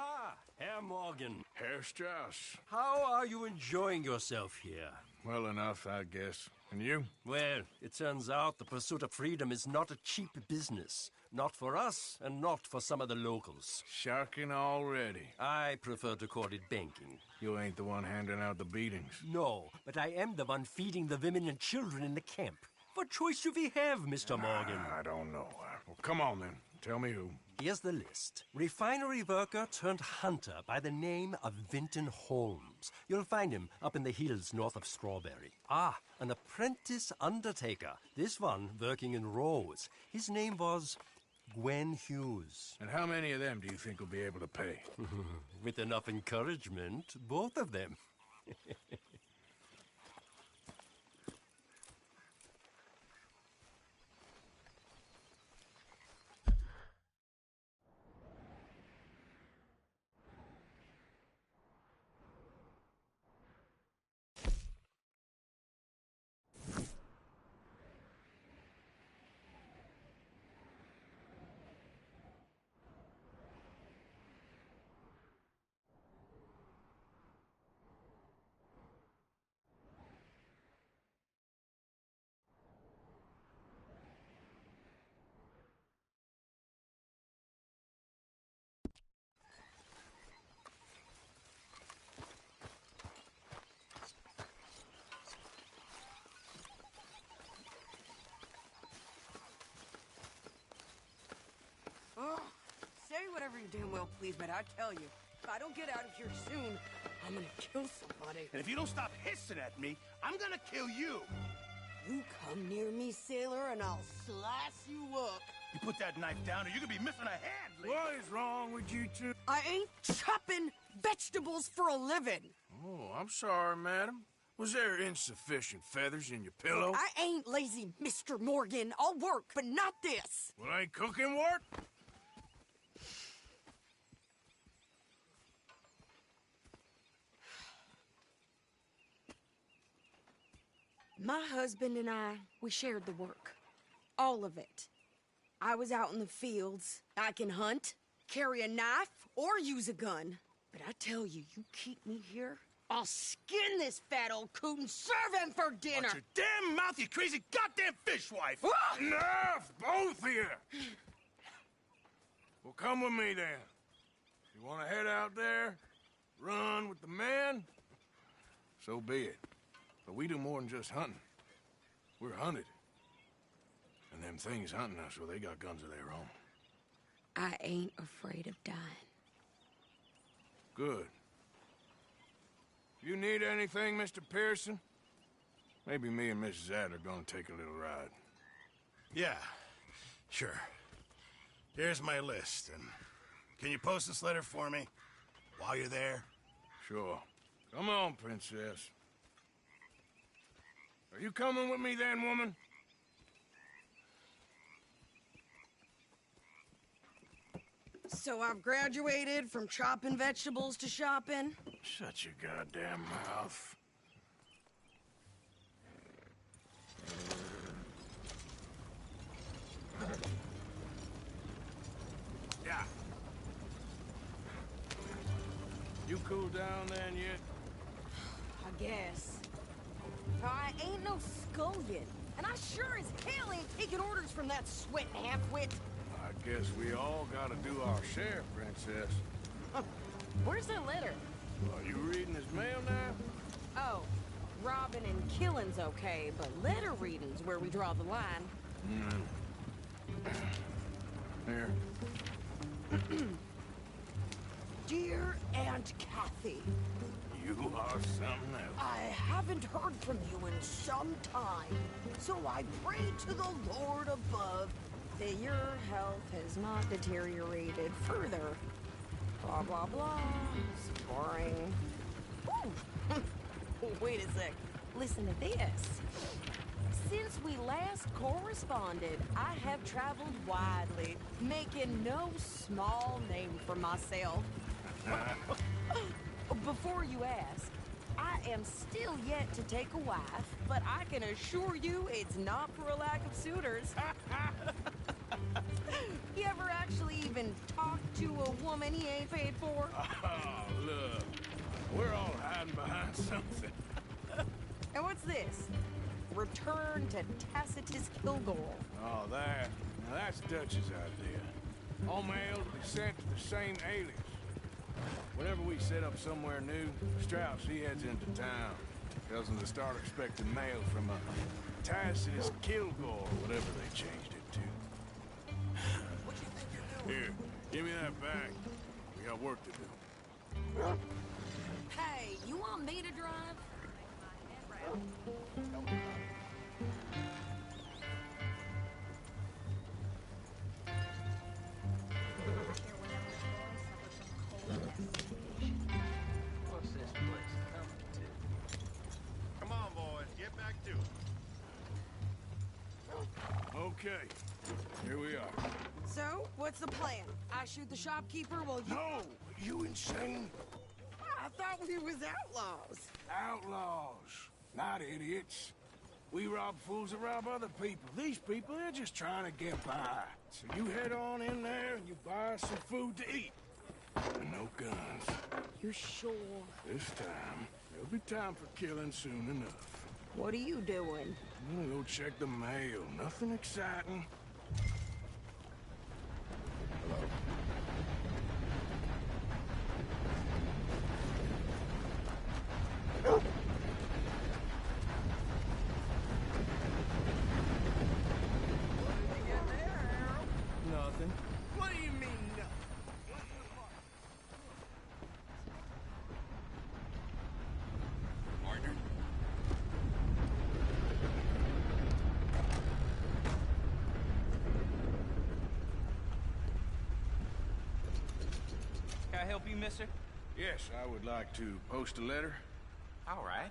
Ah, Herr Morgan. Herr Strauss. How are you enjoying yourself here? Well enough, I guess. And you? Well, it turns out the pursuit of freedom is not a cheap business. Not for us, and not for some of the locals. Sharking already. I prefer to call it banking. You ain't the one handing out the beatings. No, but I am the one feeding the women and children in the camp. What choice do we have, Mr. Morgan? I don't know. Well, come on then. Tell me who. Here's the list. Refinery worker turned hunter by the name of Vinton Holmes. You'll find him up in the hills north of Strawberry. Ah, an apprentice undertaker. This one working in Rose. His name was Gwen Hughes. And how many of them do you think will be able to pay? With enough encouragement, both of them. Oh, say whatever you damn well please, but I tell you, if I don't get out of here soon, I'm gonna kill somebody. And if you don't stop hissing at me, I'm gonna kill you. You come near me, sailor, and I'll slice you up. You put that knife down or you're gonna be missing a hand, lady. What is wrong with you two? I ain't chopping vegetables for a living. Oh, I'm sorry, madam. Was there insufficient feathers in your pillow? I ain't lazy, Mr. Morgan. I'll work, but not this. Well, ain't cooking work? My husband and I, we shared the work. All of it. I was out in the fields. I can hunt, carry a knife, or use a gun. But I tell you, you keep me here, I'll skin this fat old coot and serve him for dinner. Watch your damn mouth, you crazy goddamn fishwife! Enough, both of you! Well, come with me then. If you want to head out there, run with the men, so be it. But we do more than just hunting. We're hunted. And them things hunting us, well, they got guns of their own. I ain't afraid of dying. Good. You need anything, Mr. Pearson? Maybe me and Mrs. Adler are gonna take a little ride. Yeah, sure. Here's my list, and can you post this letter for me while you're there? Sure. Come on, Princess. Are you coming with me then, woman? So I've graduated from chopping vegetables to shopping? Shut your goddamn mouth. Yeah. You cool down then yet? I guess. I ain't no scullion, and I sure as hell ain't taking orders from that sweating half-wit. I guess we all gotta do our share, Princess. Where's that letter? Are you reading his mail now? Oh, robbing and killing's okay, but letter reading's where we draw the line. Here. Dear Aunt Kathy, You are something else. I haven't heard from you in some time, so I pray to the Lord above that your health has not deteriorated further. Blah, blah, blah. It's boring. Ooh. Wait a sec. Listen to this. Since we last corresponded, I have traveled widely, making no small name for myself. Before you ask, I am still yet to take a wife, but I can assure you it's not for a lack of suitors. You ever actually even talk to a woman he ain't paid for? Oh, look. We're all hiding behind something. And what's this? Return to Tacitus Kilgore. Oh, that. Now, that's Dutch's idea. All mail to be sent to the same alias. Whenever we set up somewhere new, Strauss, he heads into town. Tells them to start expecting mail from a Tacitus Kilgore, whatever they changed it to. Here, give me that back. We got work to do. Hey, you want me to drive? What's this place coming to? Come on, boys, get back to it. Okay, here we are. So, what's the plan? I shoot the shopkeeper while you... No! You insane? I thought we was outlaws. Outlaws, not idiots. We rob fools that rob other people. These people, they're just trying to get by. So you head on in there and you buy some food to eat. And no guns. You sure? This time, there'll be time for killing soon enough. What are you doing? I'm gonna go check the mail. Nothing exciting. Hello. Nothing. What do you mean, no? Partner? Can I help you, mister? Yes, I would like to post a letter. All right.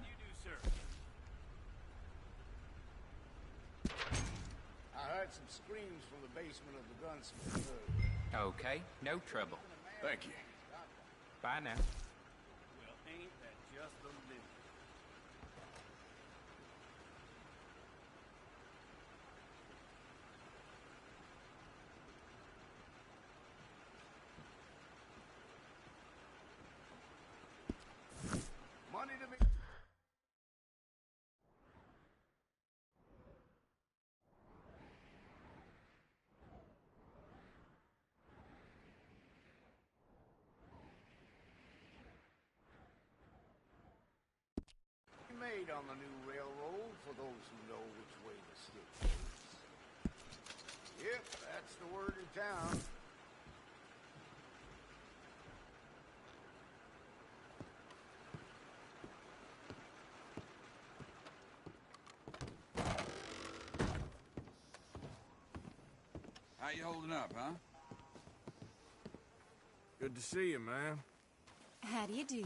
I heard some screams from the basement of the gunsmith. Okay, no trouble. Thank you. Bye now. Well, ain't that just the limit? Money to me. on the new railroad for those who know which way the stick is. Yep, that's the word in town. How you holding up, huh? Good to see you, man. How do you do?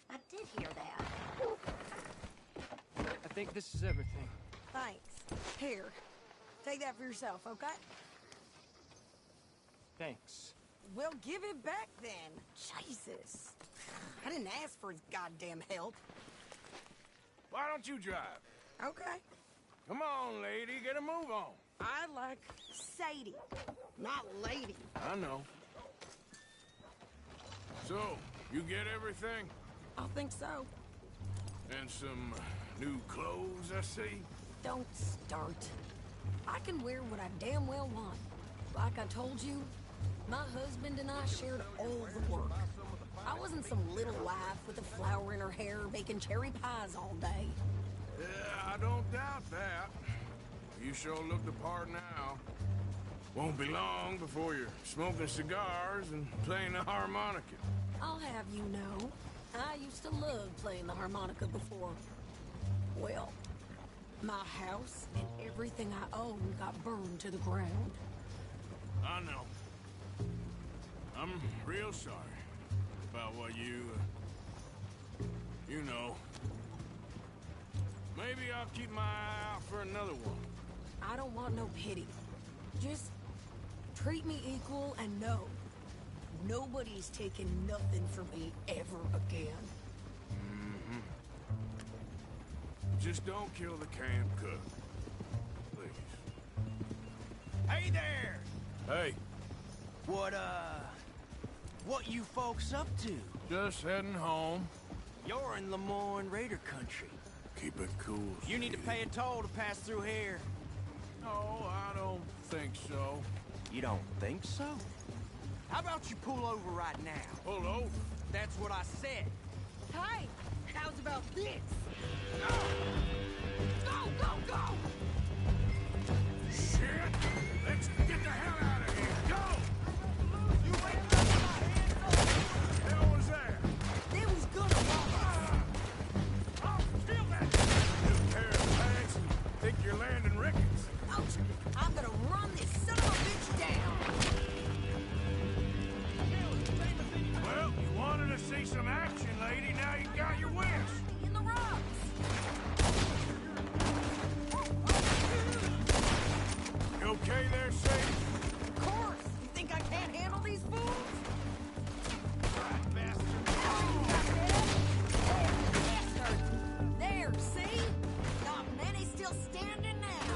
I did hear that. I think this is everything. Thanks. Here, take that for yourself, okay? Thanks. Well, give it back then. Jesus. I didn't ask for his goddamn help. Why don't you drive? Okay. Come on, lady, get a move on. I like Sadie, not lady. I know. So, you get everything? I think so. And some new clothes, I see? Don't start. I can wear what I damn well want. Like I told you, my husband and I shared all the work. I wasn't some little wife with a flower in her hair baking cherry pies all day. Yeah, I don't doubt that. You sure look the part now. Won't be long before you're smoking cigars and playing the harmonica. I'll have you know, I used to love playing the harmonica before. Well, my house and everything I owned got burned to the ground. I know. I'm real sorry about what you know. Maybe I'll keep my eye out for another one. I don't want no pity. Just treat me equal and know nobody's taking nothing from me ever again. Mm-hmm. Just don't kill the camp cook. Please. Hey there! Hey. What you folks up to? Just heading home. You're in Lemoyne Raider country. Keep it cool. You need to pay a toll to pass through here. No, I don't think so. You don't think so? How about you pull over right now? Pull over? That's what I said. Hey, how's about this? Go! Go, go, go! Shit! Let's get the hell out of here! Go! You ain't got my hands up! What the hell was that? They was gonna rob us. Oh, kill that! New pair of pants and think you're landing Ricketts. Ouch! I'm gonna run this son of a bitch down. Well, you wanted to see some action, lady. Now you got your wish. In the rocks. You okay there, Sadie? Of course. You think I can't handle these fools? Bastard! Bastard! There, see? Not many still standing now.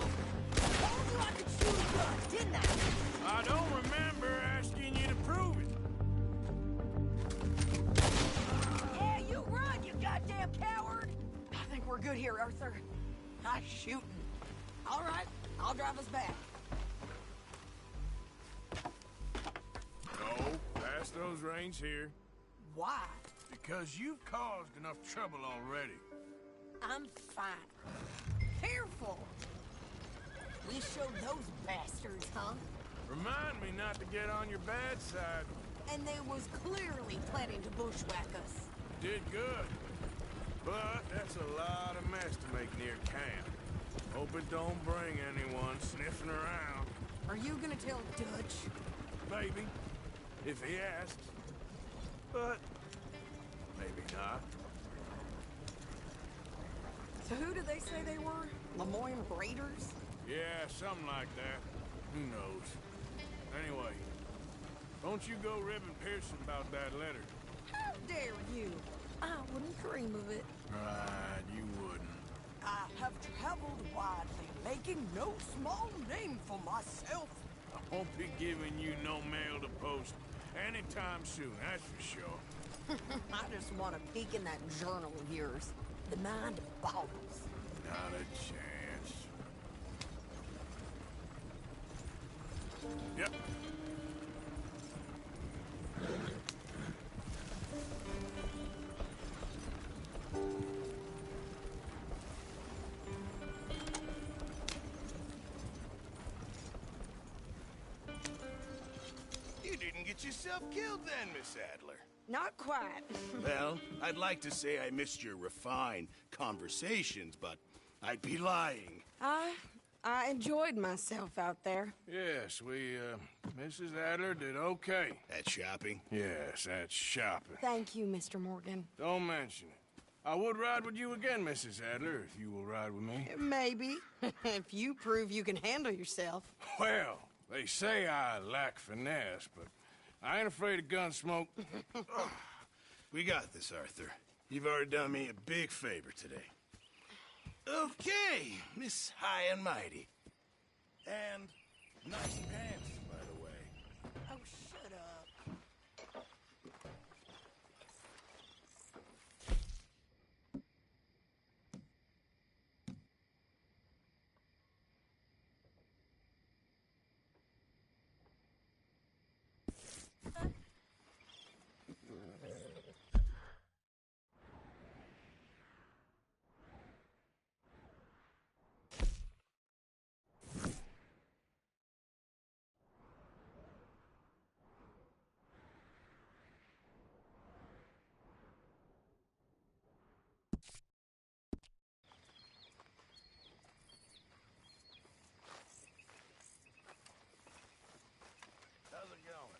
Told you I could shoot a gun, didn't I? I don't remember asking you to prove it. Yeah, you run, you goddamn coward! I think we're good here, Arthur. I'm shooting. All right, I'll drive us back. No, pass those reins here. Why? Because you've caused enough trouble already. I'm fine. Careful! We showed those bastards, huh? Remind me not to get on your bad side. And they was clearly planning to bushwhack us. Did good. But that's a lot of mess to make near camp. Hope it don't bring anyone sniffing around. Are you gonna tell Dutch? Maybe. If he asks. But maybe not. So who did they say they were? Lemoyne Raiders? Yeah, something like that. Who knows? Anyway, don't you go ribbing Pearson about that letter. How dare you? I wouldn't dream of it. Right, you wouldn't. I have traveled widely, making no small name for myself. I won't be giving you no mail to post anytime soon, that's for sure. I just want a peek in that journal of yours. The mind boggles. Not a chance. Yep. You didn't get yourself killed then, Miss Adler. Not quite. Well, I'd like to say I missed your refined conversations, but I'd be lying. I enjoyed myself out there. Yes, Mrs. Adler did okay. At shopping? Yes, at shopping. Thank you, Mr. Morgan. Don't mention it. I would ride with you again, Mrs. Adler, if you will ride with me. Maybe. If you prove you can handle yourself. Well, they say I lack finesse, but I ain't afraid of gun smoke. We got this, Arthur. You've already done me a big favor today. Okay, Miss High and Mighty. And nice pants, by the way. Oh, shut up. How's it going?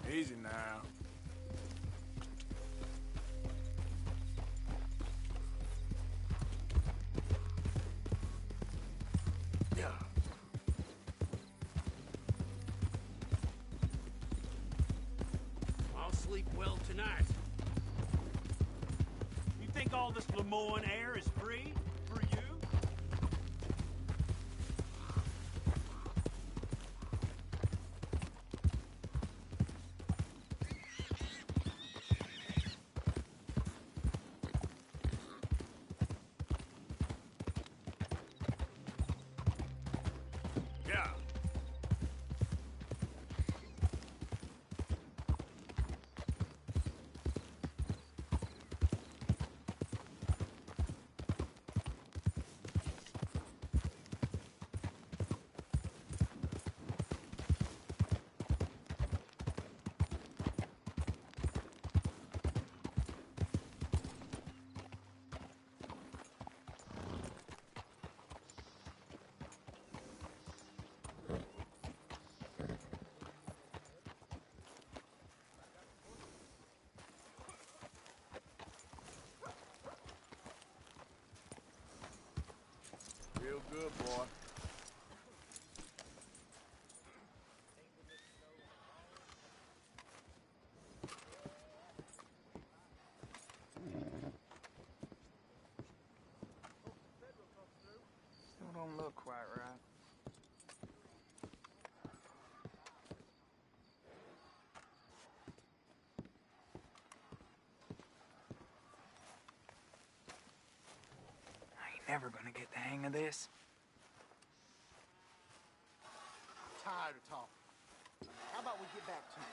Easy now. Yeah. I'll sleep well tonight. You think all this Lemoyne air is free for you? Yeah. Real good, boy. Still don't look quite right. never gonna get the hang of this. Tired of talking. How about we get back to it?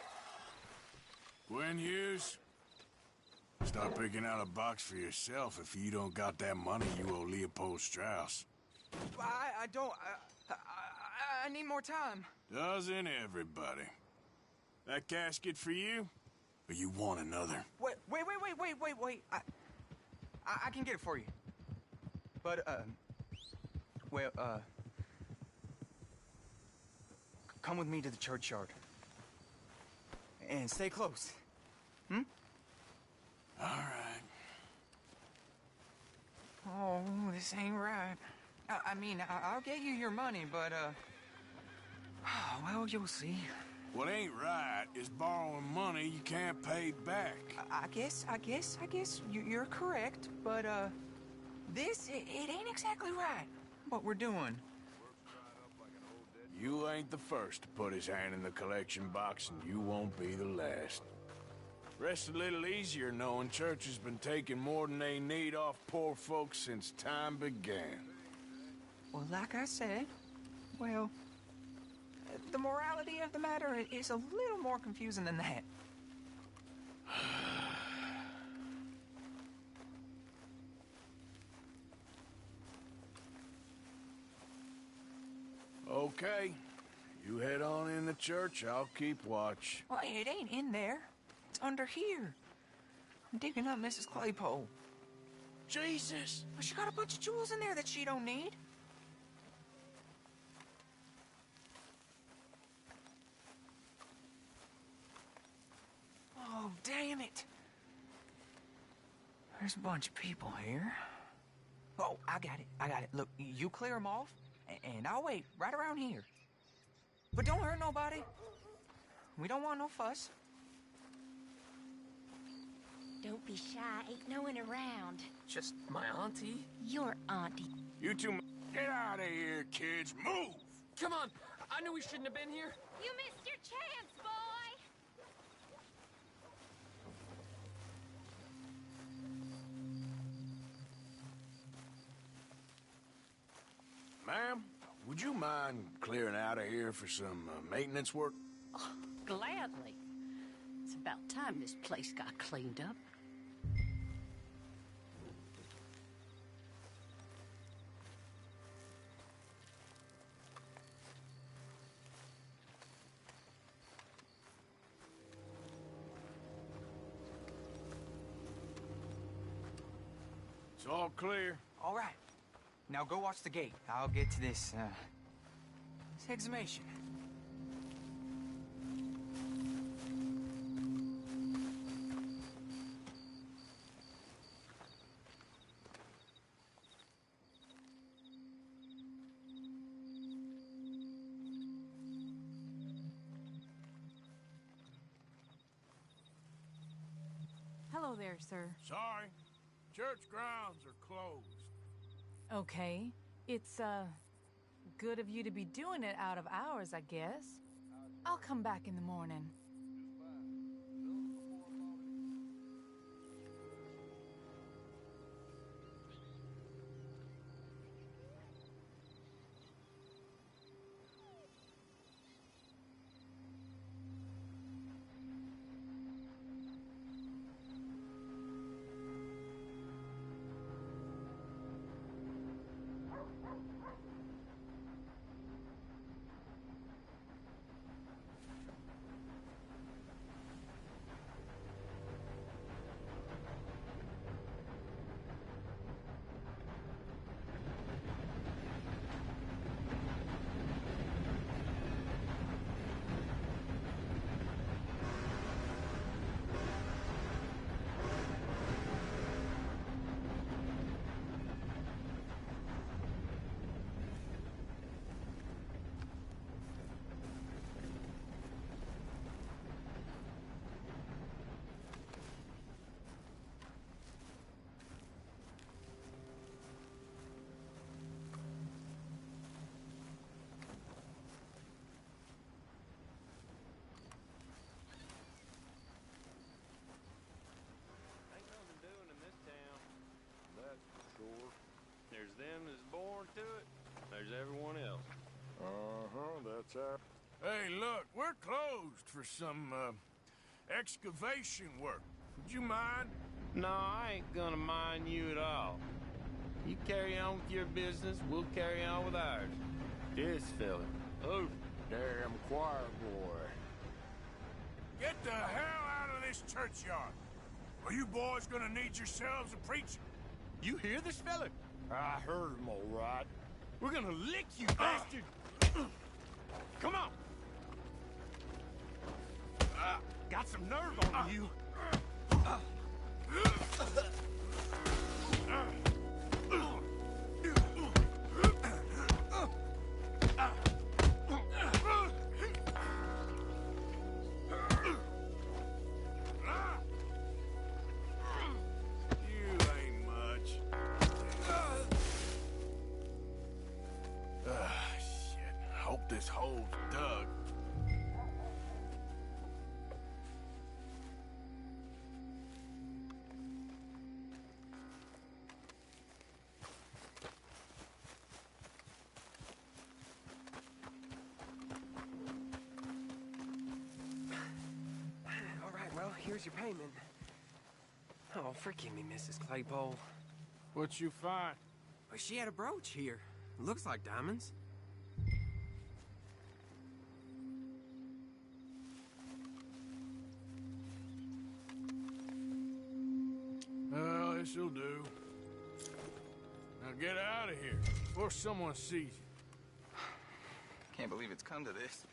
Gwen Hughes, start picking out a box for yourself if you don't got that money you owe Leopold Strauss. I don't... I need more time. Doesn't everybody? That casket for you? Or you want another? Wait. I can get it for you. But, come with me to the churchyard. And stay close. Hmm? All right. Oh, this ain't right. I mean, I'll get you your money, but, well, you'll see. What ain't right is borrowing money you can't pay back. I guess you're correct, but, this, it ain't exactly right, what we're doing. You ain't the first to put his hand in the collection box, and you won't be the last. Rest a little easier knowing church has been taking more than they need off poor folks since time began. Well, like I said, well, the morality of the matter is a little more confusing than that. Okay. You head on in the church, I'll keep watch. Well, it ain't in there. It's under here. I'm digging up Mrs. Claypole. Jesus! Well, she got a bunch of jewels in there that she don't need. Oh, damn it. There's a bunch of people here. Oh, I got it. Look, you clear them off, and I'll wait right around here. But don't hurt nobody. We don't want no fuss. Don't be shy. Ain't no one around. Just my auntie? Your auntie. You two, get out of here, kids. Move! Come on. I knew we shouldn't have been here. You missed your chance, boy! Ma'am, would you mind clearing out of here for some maintenance work? Oh, gladly. It's about time this place got cleaned up. It's all clear. All right. Now go watch the gate. I'll get to this exhumation. Hello there, sir. Sorry. Church grounds are closed. Okay. It's, good of you to be doing it out of hours, I guess. I'll come back in the morning. sir. Hey, look, we're closed for some, excavation work. Would you mind? No, I ain't gonna mind you at all. You carry on with your business, we'll carry on with ours. This fella. Oh, damn choir boy. Get the hell out of this churchyard. Are you boys gonna need yourselves a preacher? You hear this fella? I heard him all right. We're gonna lick you, bastard! Come on! Got some nerve on you. This hole's dug. All right, well, here's your payment. Oh, forgive me, Mrs. Claypole. What'd you find? Well, she had a brooch here. Looks like diamonds. Well, this'll do. Now get out of here before someone sees you. Can't believe it's come to this.